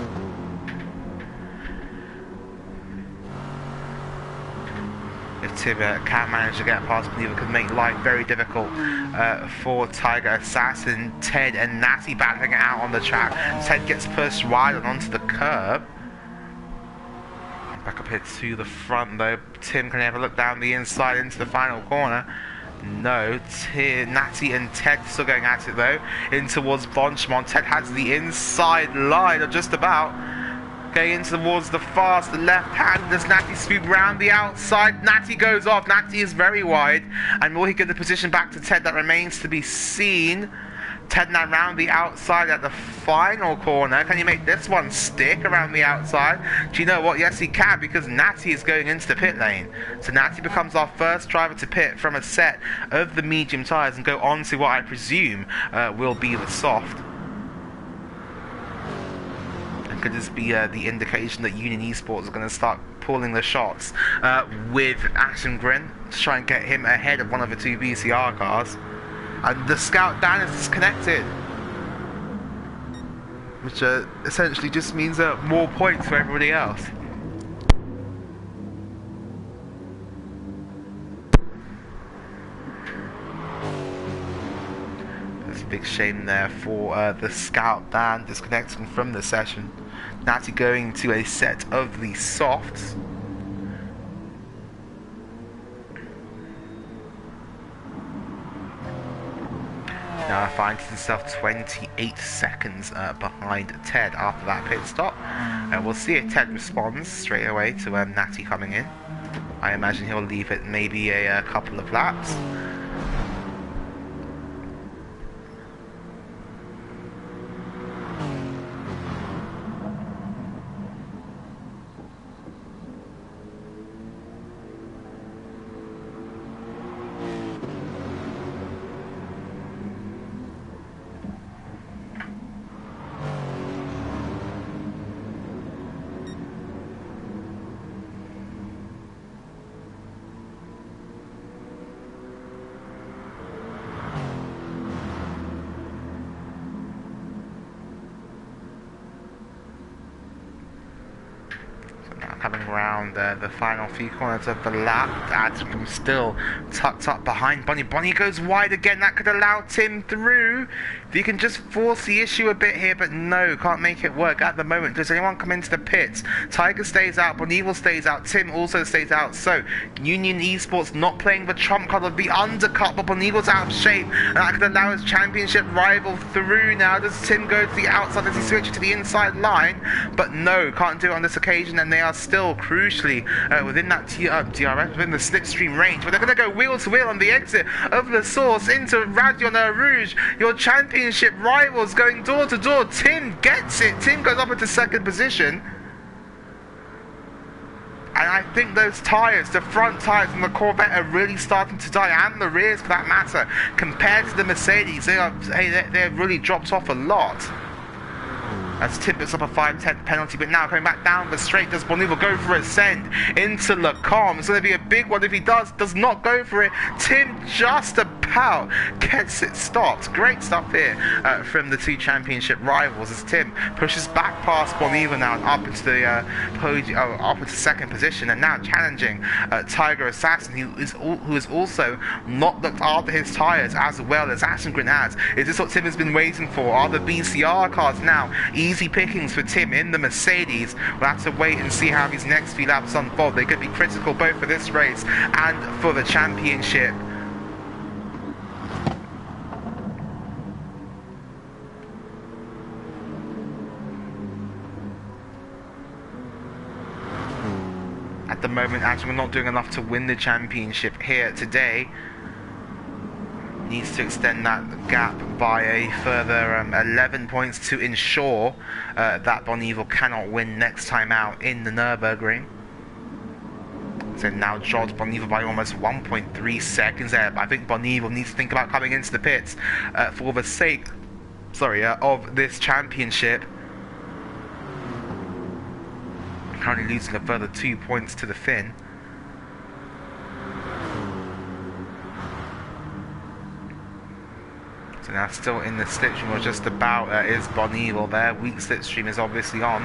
If Tim can manage to get past Boneville, it could make life very difficult for Tiger Assassin, Ted and Natty battling it out on the track. Ted gets pushed wide and onto the curb. Back up here to the front though. Tim can have a look down the inside into the final corner. No, Natty and Ted still going at it though. In towards Bonchmont. Ted has the inside line, or just about. Going in towards the fast left hand. Does Natty swoop round the outside? Natty goes off. Natty is very wide. And will he get the position back to Ted? That remains to be seen. Ted now round the outside at the final corner. Can he make this one stick around the outside? Do you know what? Yes, he can, because Natty is going into the pit lane. So Natty becomes our first driver to pit from a set of the medium tyres and go on to what I presume will be the soft. And could this be the indication that Union Esports are going to start pulling the shots with Ashengren to try and get him ahead of one of the two VCR cars? And the Scout Dan is disconnected, which essentially just means more points for everybody else. There's a big shame there for the Scout Dan disconnecting from the session. Natty going to a set of the softs. Now finds himself 28 seconds behind Ted after that pit stop. We'll see if Ted responds straight away to Natty coming in. I imagine he'll leave it maybe a couple of laps. Coming around the final few corners of the lap, Adam still tucked up behind Bonnie. Bonnie goes wide again. That could allow Tim through. If you can just force the issue a bit here, but no, can't make it work at the moment. Does anyone come into the pits? Tiger stays out, Boneville stays out, Tim also stays out. So Union Esports not playing the trump card of the undercut, but Boneville's out of shape, and that could allow his championship rival through. Now does Tim go to the outside as he switches to the inside line? But no, can't do it on this occasion, and they are still crucially within that DRS, within the slipstream range, but they're going to go wheel to wheel on the exit of the source into Radion Rouge. Your championship rivals going door to door. Tim gets it. Tim goes up into second position. And I think those tyres, the front tyres on the Corvette, are really starting to die, and the rears for that matter, compared to the Mercedes. They've really dropped off a lot. as Tim picks up a 5-10 penalty, but now coming back down the straight, does Bonivo go for a send into Lacombe? It's going to be a big one if he does not go for it. Tim just about gets it stopped. Great stuff here from the two championship rivals as Tim pushes back past Bonivo now and up into the up into second position, and now challenging Tiger Assassin, who is also not looked after his tyres as well as Aston has. Is this what Tim has been waiting for? Are the BCR cars now easy pickings for Tim in the Mercedes? We'll have to wait and see how these next few laps unfold. They could be critical both for this race and for the championship. At the moment, actually, we're not doing enough to win the championship here today. Needs to extend that gap by a further 11 points to ensure that Bonivo cannot win next time out in the Nürburgring. So now jogs Bonivo by almost 1.3 seconds there. But I think Bonivo needs to think about coming into the pits for the sake, of this championship. Currently losing a further 2 points to the Finn. So now still in the slipstream, or just about, is Bonivo there. Weak slipstream is obviously on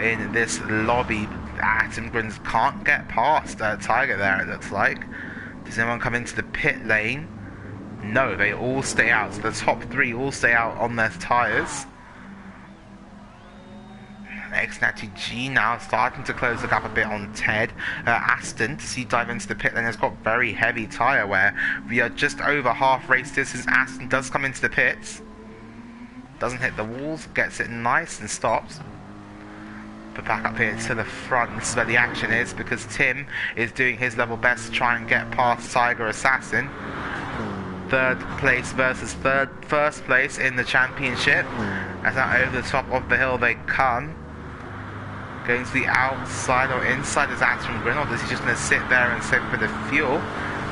in this lobby. Attengrens can't get past Tiger there, it looks like. Does anyone come into the pit lane? No, they all stay out. So the top three all stay out on their tyres. Natty G now starting to close the gap a bit on Ted. Aston, to see dive into the pit lane, has got very heavy tyre wear. We are just over half race distance. Aston does come into the pits. Doesn't hit the walls, gets it nice and stops. But back up here to the front, this is where the action is, because Tim is doing his level best to try and get past Tiger Assassin. Third place versus first place in the championship. As now over the top of the hill they come. Going to the outside or inside is Attengrens, or does he just going to sit there and save for the fuel?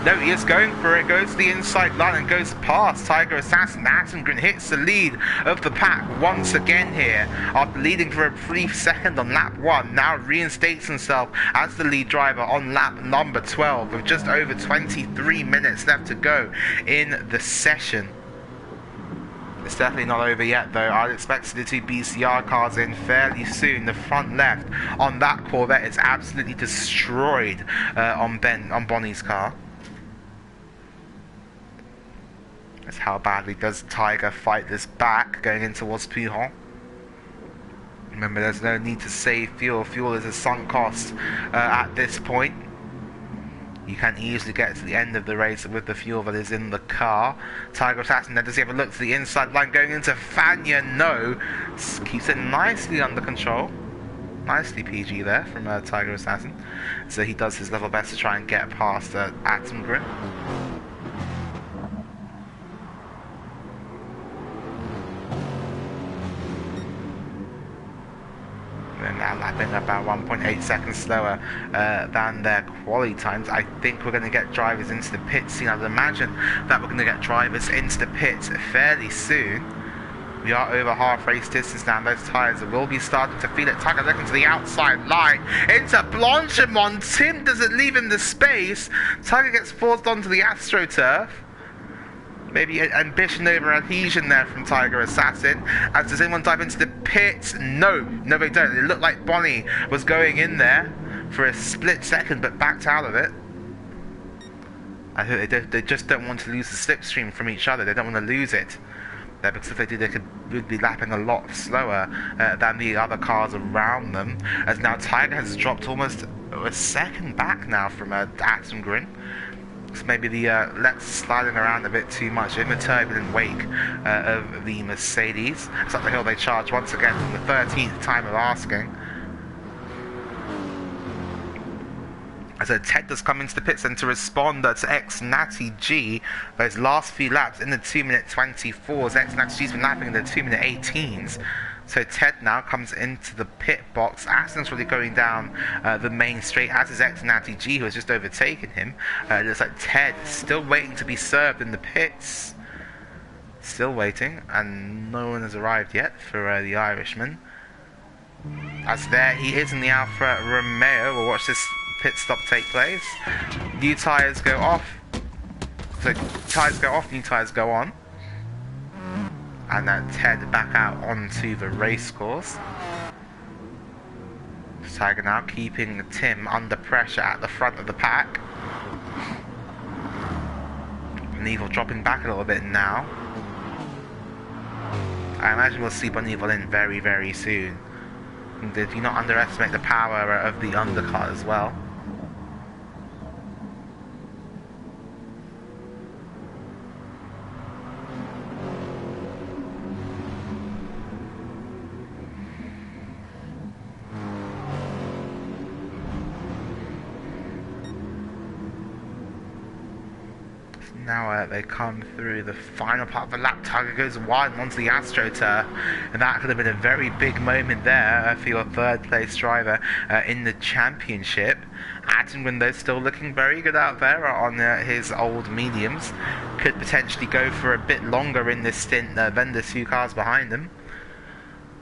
No, he is going for it, goes to the inside line and goes past Tiger Assassin. Attengrens hits the lead of the pack once again here. After leading for a brief second on lap 1, now reinstates himself as the lead driver on lap number 12 with just over 23 minutes left to go in the session. It's definitely not over yet though. I'd expect the two BCR cars in fairly soon. The front left on that Corvette is absolutely destroyed on Bonnie's car. That's how badly does Tiger fight this back going in towards Pujon. Remember, there's no need to save fuel. Fuel is a sunk cost at this point. You can easily get to the end of the race with the fuel that is in the car. Tiger Assassin then does he have a look to the inside line going into Fania? No. Keeps it nicely under control. Nicely PG there from Tiger Assassin. So he does his level best to try and get past Attengrens. Now lapping about 1.8 seconds slower than their quali times. I think we're going to get drivers into the pits soon. I'd imagine that we're going to get drivers into the pits fairly soon. We are over half race distance now. Those tyres will be starting to feel it. Tiger looking to the outside line into Blanchimont. Tim doesn't leave him the space. Tiger gets forced onto the AstroTurf. Maybe ambition over adhesion there from Tiger Assassin. As does anyone dive into the pits? No, they don't. It looked like Bonnie was going in there for a split second, but backed out of it. I think they just don't want to lose the slipstream from each other. They don't want to lose it. Because if they do, they would be lapping a lot slower than the other cars around them. As now Tiger has dropped almost a second back now from Attengrens. Maybe the let's sliding around a bit too much in the turbulent wake of the Mercedes. It's up the hill they charge once again from the 13th time of asking. So Ted does come into the pits and to respond to ex-Natty G. Those last few laps in the 2-minute 24s. Ex-Natty G's been lapping in the 2-minute 18s. So Ted now comes into the pit box. Aston's really going down the main straight, as is ex-Natty G, who has just overtaken him. It looks like Ted still waiting to be served in the pits. Still waiting, and no one has arrived yet for the Irishman. As there he is in the Alfa Romeo. We'll watch this pit stop take place. New tyres go off. So tyres go off, new tyres go on. And then head back out onto the race course. Tiger now keeping Tim under pressure at the front of the pack. Bonieville dropping back a little bit now. I imagine we'll see Bonieville in very, very soon. Do not underestimate the power of the undercut as well. Now they come through the final part of the lap. Tiger goes wide and onto the AstroTurf, and that could have been a very big moment there for your third place driver in the championship. Attengren though still looking very good out there on his old mediums. Could potentially go for a bit longer in this stint than the two cars behind him.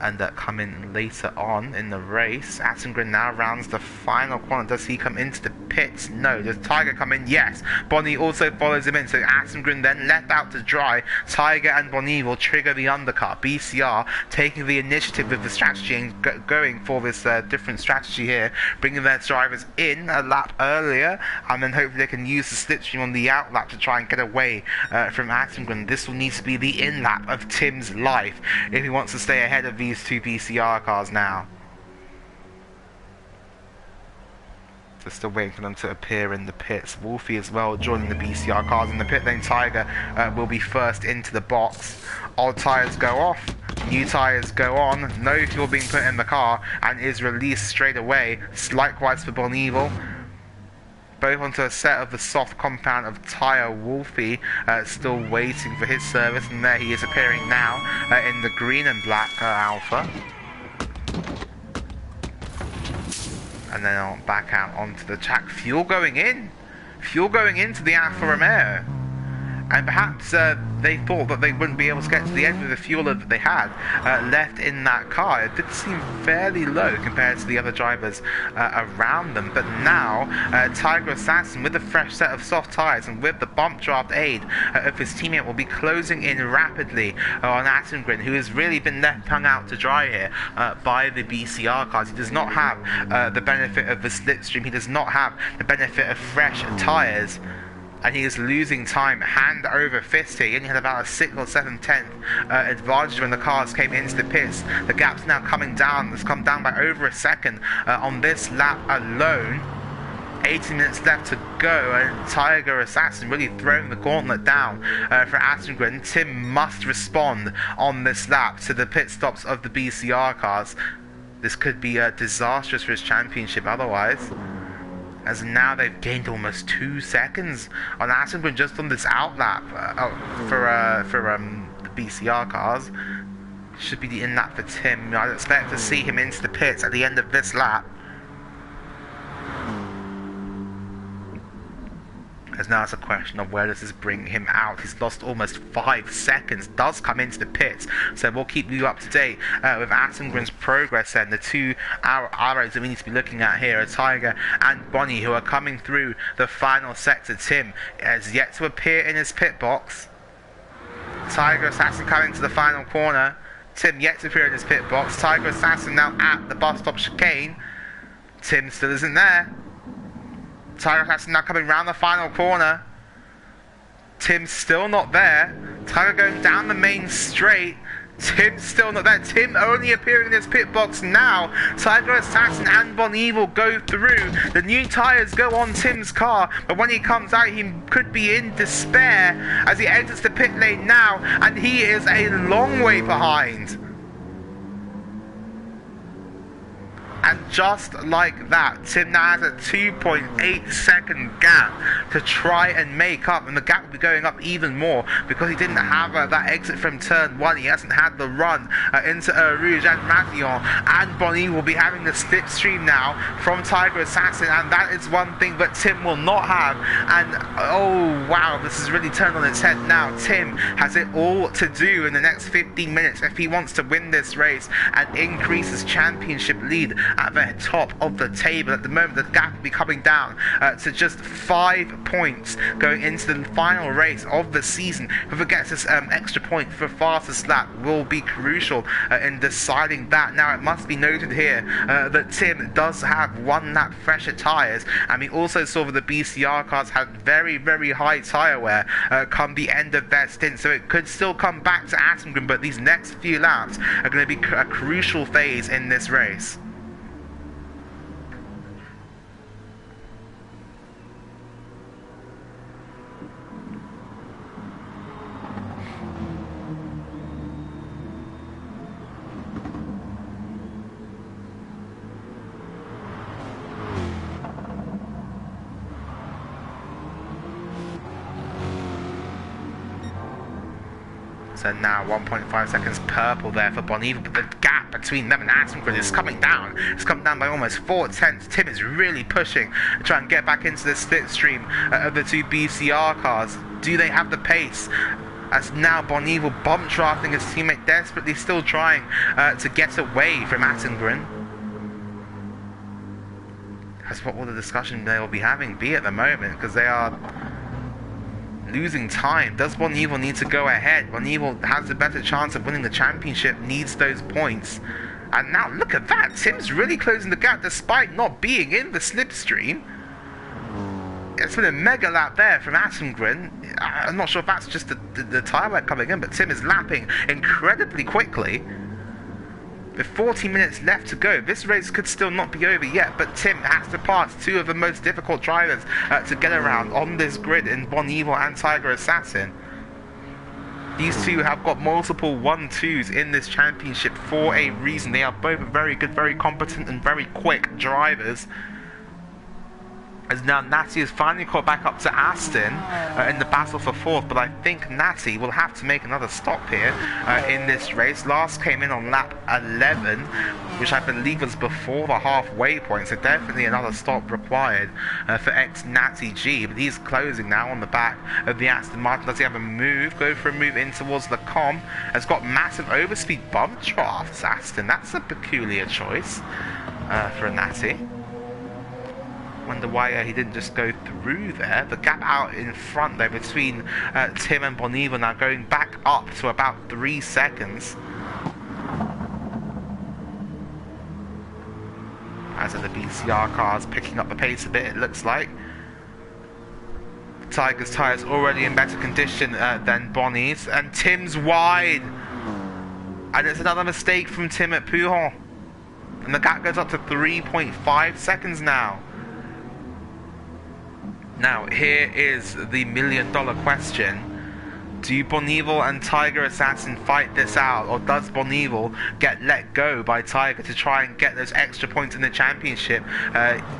And come in later on in the race. Attengren now rounds the final corner. Does he come into the pits? No. Does Tiger come in? Yes. Bonnie also follows him in. So Attengren then left out to dry. Tiger and Bonnie will trigger the undercut. BCR taking the initiative with the strategy and going for this different strategy here. Bringing their drivers in a lap earlier. And then hopefully they can use the slipstream on the out lap to try and get away from Attengren. This will need to be the in lap of Tim's life if he wants to stay ahead of these two PCR cars now. So still waiting for them to appear in the pits. Wolfie as well joining the BCR cars in the pit lane. Tiger will be first into the box. Old tyres go off, new tyres go on. No fuel being put in the car and is released straight away. Likewise for Bonieville. Both onto a set of the soft compound of tyre. Wolfie still waiting for his service, and there he is appearing now in the green and black Alpha. And then on back out onto the track. Fuel going into the Alfa Romeo. And perhaps they thought that they wouldn't be able to get to the end with the fuel that they had left in that car. It did seem fairly low compared to the other drivers around them. But now, Tiger Assassin, with a fresh set of soft tyres and with the bump draft aid of his teammate, will be closing in rapidly on Attengren, who has really been left hung out to dry here by the BCR cars. He does not have the benefit of the slipstream. He does not have the benefit of fresh tyres. And he is losing time hand over fist here. He only had about a 6 or 7 tenth advantage when the cars came into the pits. The gap's now coming down. It's come down by over a second on this lap alone. 18 minutes left to go, and Tiger Assassin really throwing the gauntlet down for Attengren. Tim must respond on this lap to the pit stops of the BCR cars. This could be disastrous for his championship otherwise. As now they've gained almost 2 seconds on Attengren just on this outlap for the BCR cars. Should be the in lap for Tim. I'd expect to see him into the pits at the end of this lap. As now it's a question of where does this bring him out. He's lost almost 5 seconds, does come into the pits, so we'll keep you up to date with Attengren's progress then. The two arrows that we need to be looking at here are Tiger and Bonnie, who are coming through the final sector. Tim has yet to appear in his pit box. Tiger Assassin coming to the final corner. Tim yet to appear in his pit box. Tiger Assassin now at the bus stop chicane. Tim still isn't there. Tiger Assassin now coming round the final corner. Tim's still not there. Tiger going down the main straight. Tim's still not there. Tim only appearing in his pit box now. Tiger Assassin and Bonieville go through. The new tyres go on Tim's car, but when he comes out, he could be in despair as he exits the pit lane now, and he is a long way behind. And just like that, Tim now has a 2.8 second gap to try and make up, and the gap will be going up even more because he didn't have that exit from turn 1. He hasn't had the run into Rouge, and Matignon and Bonnie will be having the slipstream now from Tiger Assassin, and that is one thing that Tim will not have. And oh wow, this has really turned on its head now. Tim has it all to do in the next 15 minutes if he wants to win this race and increase his championship lead at the top of the table. At the moment, the gap will be coming down to just 5 points going into the final race of the season. Whoever gets this extra point for fastest lap will be crucial in deciding that. Now, it must be noted here that Tim does have 1 lap fresher tyres, and we also saw that the BCR cars had very, very high tyre wear come the end of their stint, so it could still come back to Attengren, but these next few laps are going to be a crucial phase in this race. So now 1.5 seconds purple there for Boniva, but the gap between them and Attengren is coming down. It's come down by almost 4 tenths. Tim is really pushing to try and get back into the slipstream of the 2 BCR cars. Do they have the pace? As now Boniva bump drafting his teammate, desperately still trying to get away from Attengren. That's what all the discussion they will be having be at the moment, because they are losing time. Does Boniva need to go ahead? Boniva has a better chance of winning the championship, needs those points. And now look at that, Tim's really closing the gap despite not being in the slipstream. It's been a mega lap there from Attengren. I'm not sure if that's just the tyre wear coming in, but Tim is lapping incredibly quickly. With 40 minutes left to go, this race could still not be over yet, but Tim has to pass 2 of the most difficult drivers to get around on this grid in Boniva and Tiger Assassin. These 2 have got multiple 1-2s in this championship for a reason. They are both very good, very competent and very quick drivers. As now Natty has finally caught back up to Aston in the battle for 4th, but I think Natty will have to make another stop here in this race. Last came in on lap 11, which I believe was before the halfway point, so definitely another stop required for ex-Natty G, but he's closing now on the back of the Aston Martin. Does he have a move? Go for a move in towards the Com. Has got massive overspeed bump drafts, Aston. That's a peculiar choice for a Natty. Wonder why he didn't just go through there. The gap out in front there between Tim and Boniva now going back up to about 3 seconds. As are the BCR cars picking up the pace a bit, it looks like. Tiger's tyres already in better condition than Bonnie's, and Tim's wide. And it's another mistake from Tim at Pouhon. And the gap goes up to 3.5 seconds now. Now, here is the million-dollar question. Do Boniva and Tiger Assassin fight this out, or does Boniva get let go by Tiger to try and get those extra points in the championship?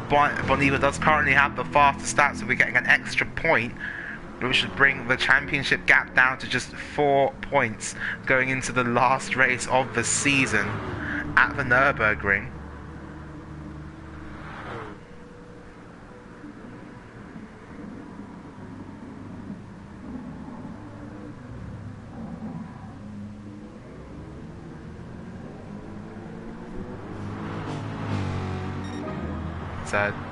Boniva does currently have the fastest stats, so we're getting an extra point, which should bring the championship gap down to just 4 points going into the last race of the season at the Nürburgring.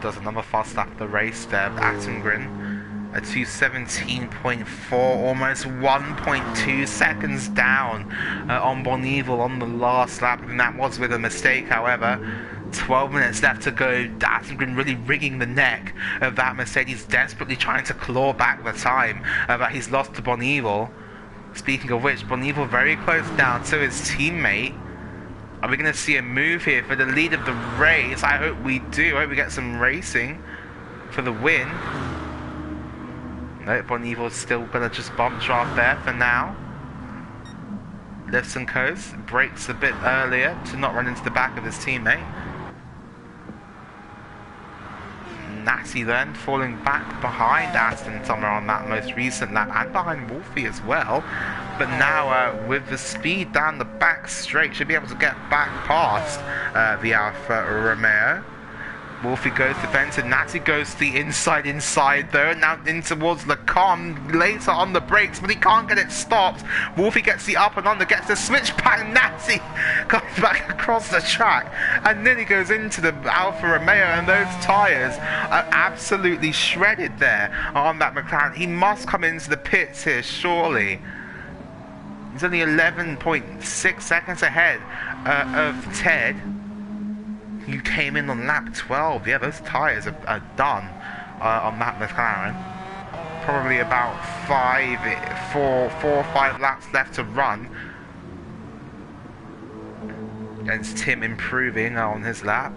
Does another fast lap of the race there. Attengren, a 2:17.4, almost 1.2 seconds down on Boniva on the last lap, and that was with a mistake, however. 12 minutes left to go. Attengren really wringing the neck of that Mercedes, desperately trying to claw back the time that he's lost to Boniva. Speaking of which, Boniva very close down to his teammate. Are we going to see a move here for the lead of the race? I hope we do. I hope we get some racing for the win. No, Boniva's still going to just bump draft there for now. Lifts and coasts. Brakes a bit earlier to not run into the back of his teammate. Natty then falling back behind Aston somewhere on that most recent lap, and behind Wolfie as well. But now with the speed down the back straight, should be able to get back past the Alfa Romeo. Wolfie goes defensive, Natty goes to the inside though, now in towards the con, later on the brakes, but he can't get it stopped. Wolfie gets the up and under, gets the switch back, Natty comes back across the track and nearly goes into the Alfa Romeo, and those tyres are absolutely shredded there on that McLaren. He must come into the pits here, surely. He's only 11.6 seconds ahead of Ted, who came in on lap 12. Yeah, those tyres are done on that McLaren. Probably about 4 or 5 laps left to run. And Tim improving on his lap.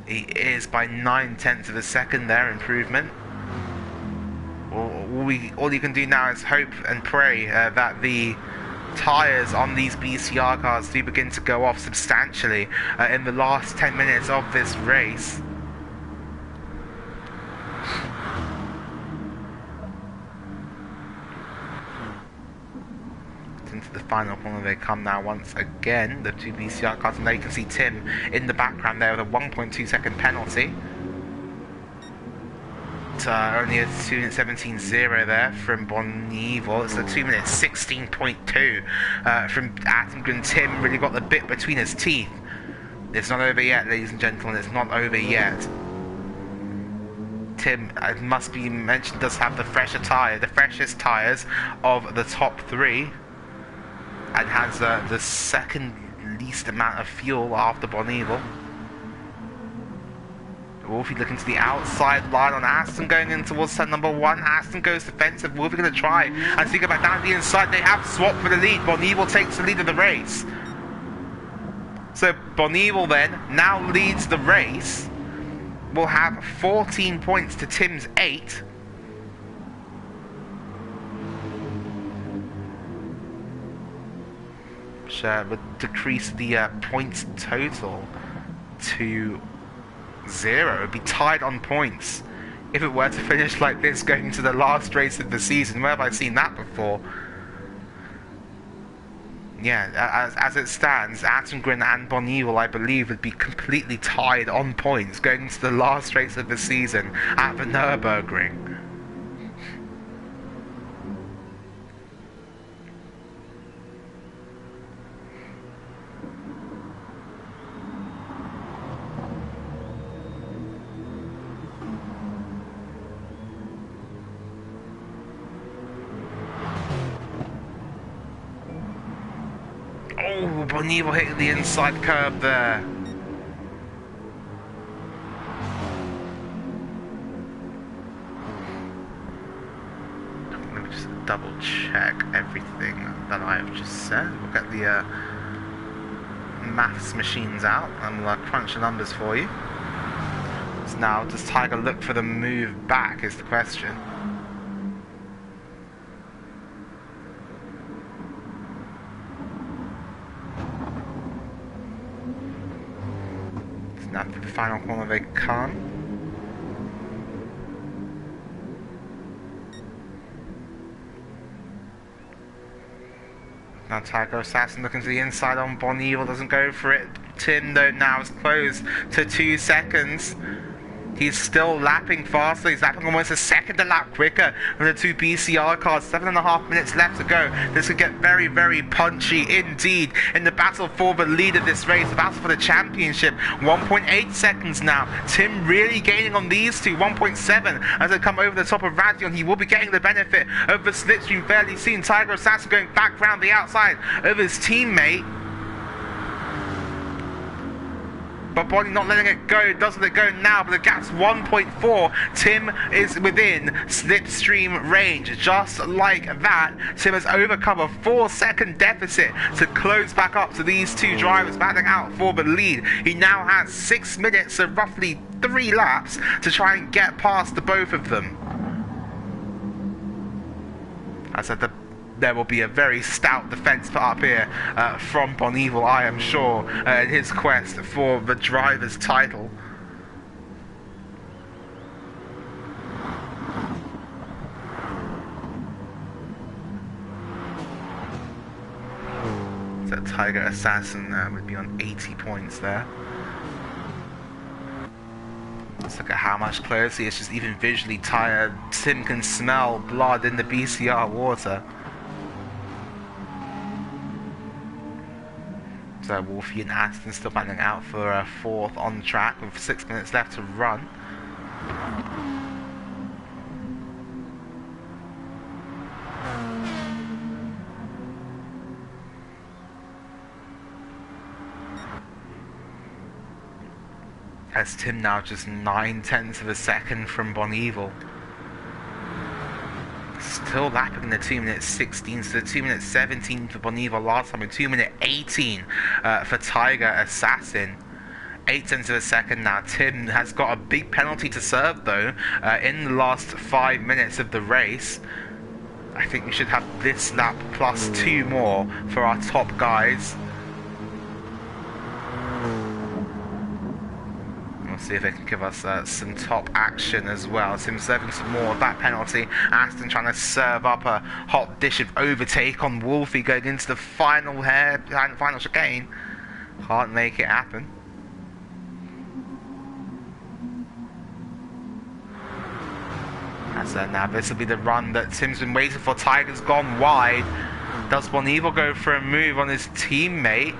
He is by 9/10 of a second there, improvement. All you can do now is hope and pray that the tyres on these BCR cars do begin to go off substantially in the last 10 minutes of this race. Into the final corner they come now once again, the two BCR cars, and there you can see Tim in the background there with a 1.2 second penalty. Only a 2 minute 17.0 there from Bonneville. It's a 2 minute 16.2 from Attengren. Tim really got the bit between his teeth. It's not over yet, ladies and gentlemen. It's not over yet. Tim, it must be mentioned, does have the freshest tyres of the top 3, and has the second least amount of fuel after Bonneville. Wolfie looking to the outside line on Aston, going in towards turn number 1. Aston goes defensive. Wolfie going to try and see go back down the inside. They have swapped for the lead. Bonneville takes the lead of the race. So Bonneville then now leads the race. Will have 14 points to Tim's 8. Which would decrease the points total to 0. It would be tied on points if it were to finish like this going into the last race of the season. Where have I seen that before? Yeah, as it stands, Attengren and Bonneville, I believe, would be completely tied on points going into the last race of the season at the Nürburgring. Oh, Bonneville hit the inside curb there. Let me just double check everything that I have just said. We'll get the maths machines out and we'll crunch the numbers for you. So now, does Tiger look for the move back is the question. Now to the final corner they come. Now Tiger Assassin looking to the inside on Bonneville, doesn't go for it. Tim though now is close to 2 seconds. He's still lapping faster. He's lapping almost a second a lap quicker than the two BCR cars. 7.5 minutes left to go. This could get very, very punchy indeed in the battle for the lead of this race, the battle for the championship. 1.8 seconds now. Tim really gaining on these two. 1.7 as they come over the top of Radion. He will be getting the benefit of the slipstream fairly soon. Tiger Assassin going back round the outside of his teammate. But Bonnie not letting it go. Doesn't let it go now, but the gap's 1.4. Tim is within slipstream range. Just like that, Tim has overcome a 4-second deficit to close back up to these two drivers battling out for the lead. He now has 6 minutes, so roughly 3 laps to try and get past the both of them. I said there will be a very stout defence put up here from Bonneville, I am sure, in his quest for the driver's title. Tiger Assassin would be on 80 points there. Let's look at how much closer he is, just even visually tired. Tim can smell blood in the BCR water. So Wolfie and Aston still battling out for a fourth on track with 6 minutes left to run. As Tim now just 9/10 of a second from Bon Evil. Still lapping in the 2 minutes 16, so 2 minutes 17 for Bon Evil last time, and 2 minute 18 for Tiger Assassin. 8/10 of a second now. Tim has got a big penalty to serve though in the last 5 minutes of the race. I think we should have this lap plus 2 more for our top guys. We'll see if they can give us some top action as well. Tim serving some more of that penalty. Aston trying to serve up a hot dish of overtake on Wolfie going into the final chicane. Can't make it happen. Now this will be the run that Tim's been waiting for. Tiger's gone wide. Does Bon Evil go for a move on his teammate?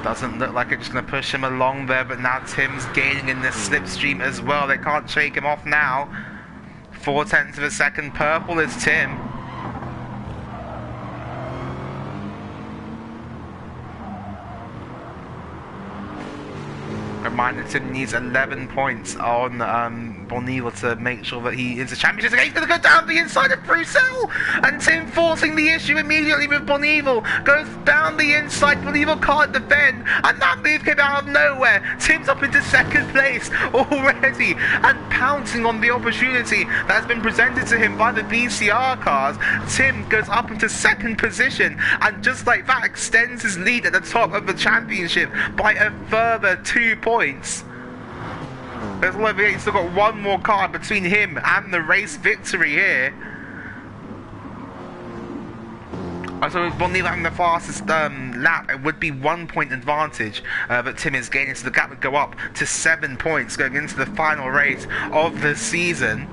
Doesn't look like it's just going to push him along there, but now Tim's gaining in this slipstream as well. They can't shake him off now. 4/10 of a second purple is Tim. Reminder, Tim needs 11 points on Bon Evil to make sure that he is a championship. He's going to go down the inside of Bruxelles, and Tim forcing the issue immediately with Bon Evil. Goes down the inside, Bon Evil can't defend, and that move came out of nowhere. Tim's up into second place already, and pouncing on the opportunity that has been presented to him by the BCR cars. Tim goes up into second position, and just like that extends his lead at the top of the championship by a further 2 points. There's he's still got one more card between him and the race victory here. So with Bon Evil having the fastest lap, it would be 1 point advantage, but Tim is gaining, so the gap would go up to 7 points going into the final race of the season.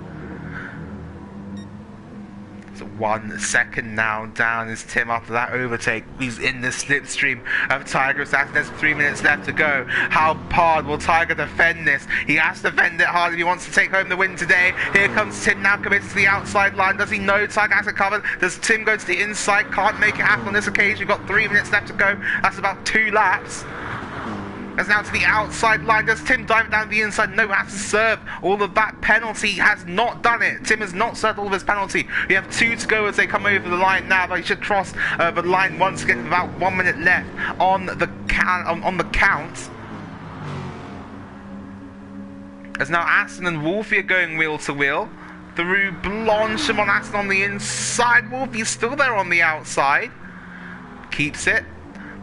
So 1 second now down is Tim after that overtake. He's in the slipstream of Tiger Assassin. There's 3 minutes left to go. How hard will Tiger defend this? He has to defend it hard if he wants to take home the win today. Here comes Tim now, commits to the outside line. Does he know Tiger has it covered? Does Tim go to the inside? Can't make it happen on this occasion. We've got 3 minutes left to go. That's about 2 laps. As now to the outside line. Does Tim dive down the inside? No, has to serve all of that penalty. He has not done it. Tim has not served all of his penalty. We have 2 to go as they come over the line now, but he should cross the line once again with about 1 minute left on the count. As now Aston and Wolfie are going wheel to wheel. Through Blanchard on Aston on the inside. Wolfie's still there on the outside. Keeps it.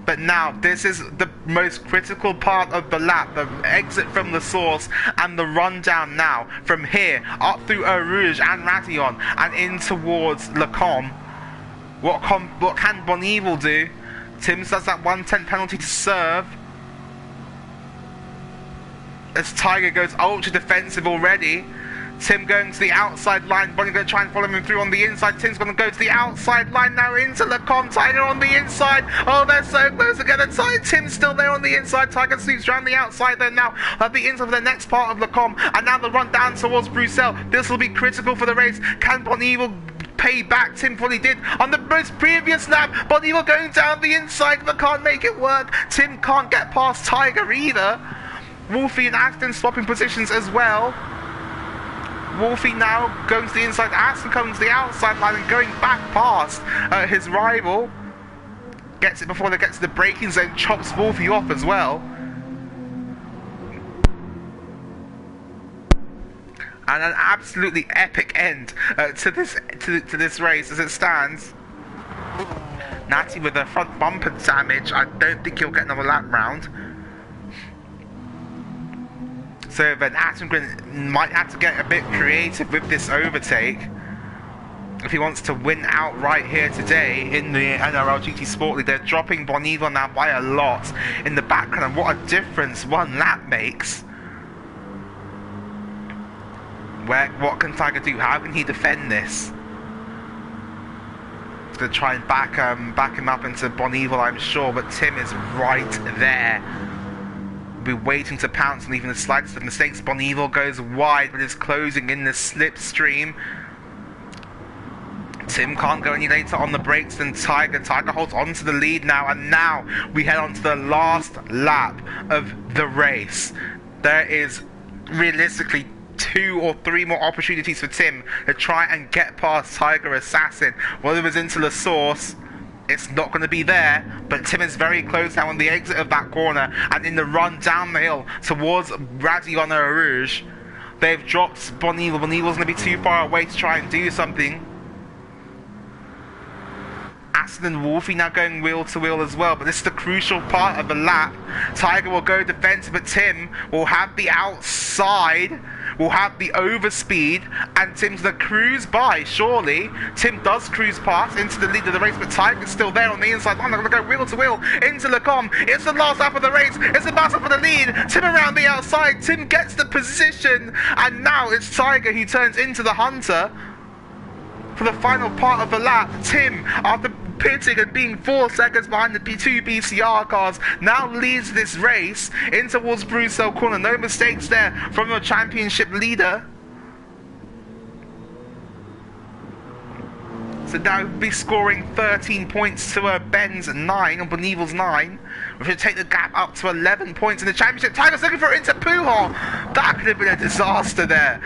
But now, this is the most critical part of the lap, the exit from the source and the rundown now. From here, up through Eau Rouge and Ratillon and in towards Le Combe. What can Bon Evil do? Tim's does that 1/10 penalty to serve. As Tiger goes ultra defensive already. Tim going to the outside line. Bonnie going to try and follow him through on the inside. Tim's going to go to the outside line now into Le Combe. Tiger on the inside. Oh, they're so close together. Tim's still there on the inside. Tiger sweeps around the outside there now. At the inside of the next part of Le Combe. And now the run down towards Bruxelles. This will be critical for the race. Can Bon Evil pay back? Tim probably did on the most previous lap. Bon Evil going down the inside but can't make it work. Tim can't get past Tiger either. Wolfie and Aston swapping positions as well. Wolfie now going to the inside. Aston coming to the outside line and going back past his rival. Gets it before they get to the braking zone. Chops Wolfie off as well. And an absolutely epic end to this race as it stands. Natty with a front bumper damage. I don't think he'll get another lap round. So then Attingren might have to get a bit creative with this overtake. if he wants to win outright here today in the NRL GT Sport League. They're dropping Bonival now by a lot in the background, and what a difference one lap makes. What can Tiger do? How can he defend this? He's going to try and back him up into Bonival, I'm sure, but Tim is right there. Be waiting to pounce on even the slightest of mistakes. Bonival goes wide, but is closing in the slipstream. Tim can't go any later on the brakes than Tiger. Tiger holds on to the lead now, and now we head on to the last lap of the race. There is realistically 2 or 3 more opportunities for Tim to try and get past Tiger Assassin. Whether it's into the source, it's not going to be there, but Tim is very close now on the exit of that corner, and in the run down the hill towards Radiona Rouge. They've dropped Bonival. Bonival's going to be too far away to try and do something. Aston and Wolfie now going wheel to wheel as well, but this is the crucial part of the lap. Tiger will go defensive, but Tim will have the outside, will have the overspeed, and Tim's going to cruise by, surely. Tim does cruise past into the lead of the race, but Tiger's still there on the inside line. They're going to go wheel to wheel into Lecom. It's the last lap of the race. It's the battle for the lead. Tim around the outside. Tim gets the position, and now it's Tiger who turns into the hunter for the final part of the lap. Tim, after pitting and being 4 seconds behind the two BCR cars, now leads this race in towards Bruxelles corner. No mistakes there from your championship leader. So now we'll be scoring 13 points to Ben's 9, or Bonival's 9. We should take the gap up to 11 points in the championship. Tiger's looking for it into Pujol. That could have been a disaster there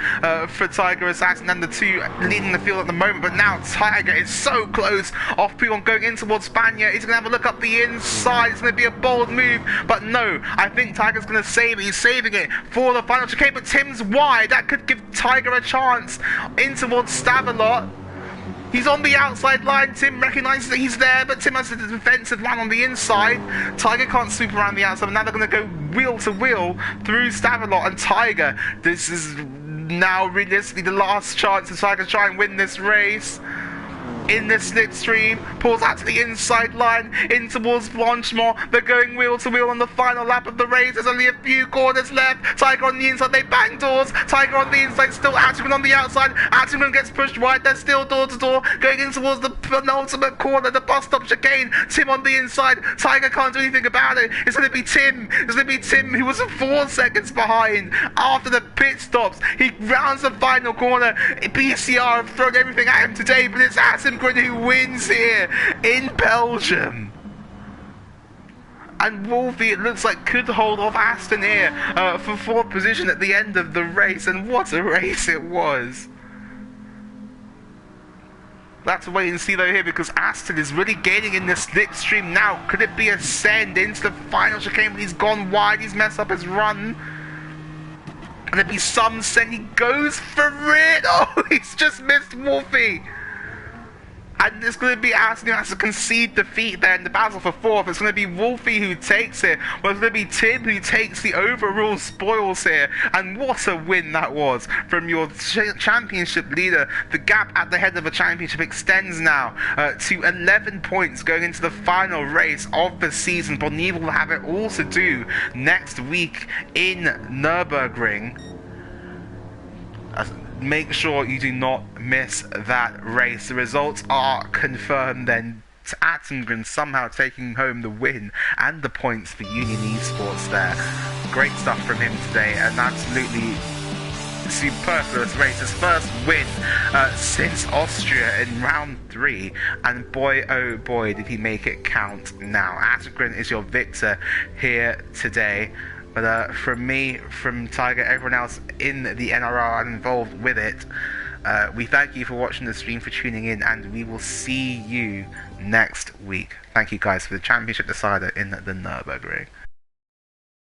for Tiger Assassin and the 2 leading the field at the moment. But now Tiger is so close off Pujol going in towards Spania. He's going to have a look up the inside. It's going to be a bold move. But no, I think Tiger's going to save it. He's saving it for the final chicane. But Tim's wide. That could give Tiger a chance in towards Stavelot. He's on the outside line. Tim recognises that he's there, but Tim has the defensive line on the inside. Tiger can't swoop around the outside, but now they're going to go wheel to wheel through Stavelot and Tiger. This is now realistically the last chance for Tiger to try and win this race. In the slipstream, pulls out to the inside line, in towards Blanchemont. They're going wheel to wheel on the final lap of the race. There's only a few corners left. Tiger on the inside, they bang doors. Tiger on the inside, still Attington on the outside. Attington gets pushed wide, they're still door to door, going in towards the penultimate corner, the bus stop chicane. Tim on the inside, Tiger can't do anything about it. It's going to be Tim. It's going to be Tim, who was 4 seconds behind after the pit stops. He rounds the final corner. BCR have thrown everything at him today, but it's Attington who wins here in Belgium. And Wolfie, it looks like, could hold off Aston here for 4th position at the end of the race. And what a race it was. We'll have to wait and see though here, because Aston is really gaining in the slipstream now. Could it be a send into the final chicane? But he's gone wide, he's messed up his run. And there'd be some send, he goes for it. Oh, he's just missed Wolfie. And it's going to be Aston who has to concede defeat there in the battle for 4th. It's going to be Wolfie who takes it. Well, it's going to be Tim who takes the overall spoils here. And what a win that was from your championship leader. The gap at the head of the championship extends now to 11 points going into the final race of the season. Bonival will have it all to do next week in Nürburgring. Make sure you do not miss that race. The results are confirmed then. Attingen somehow taking home the win and the points for Union Esports there. Great stuff from him today. An absolutely superfluous race. His first win since Austria in round 3. And boy, oh boy, did he make it count now. Attingen is your victor here today. But from me, from Tiger, everyone else in the NRL and involved with it, we thank you for watching the stream, for tuning in, and we will see you next week. Thank you guys for the championship decider in the Nürburgring.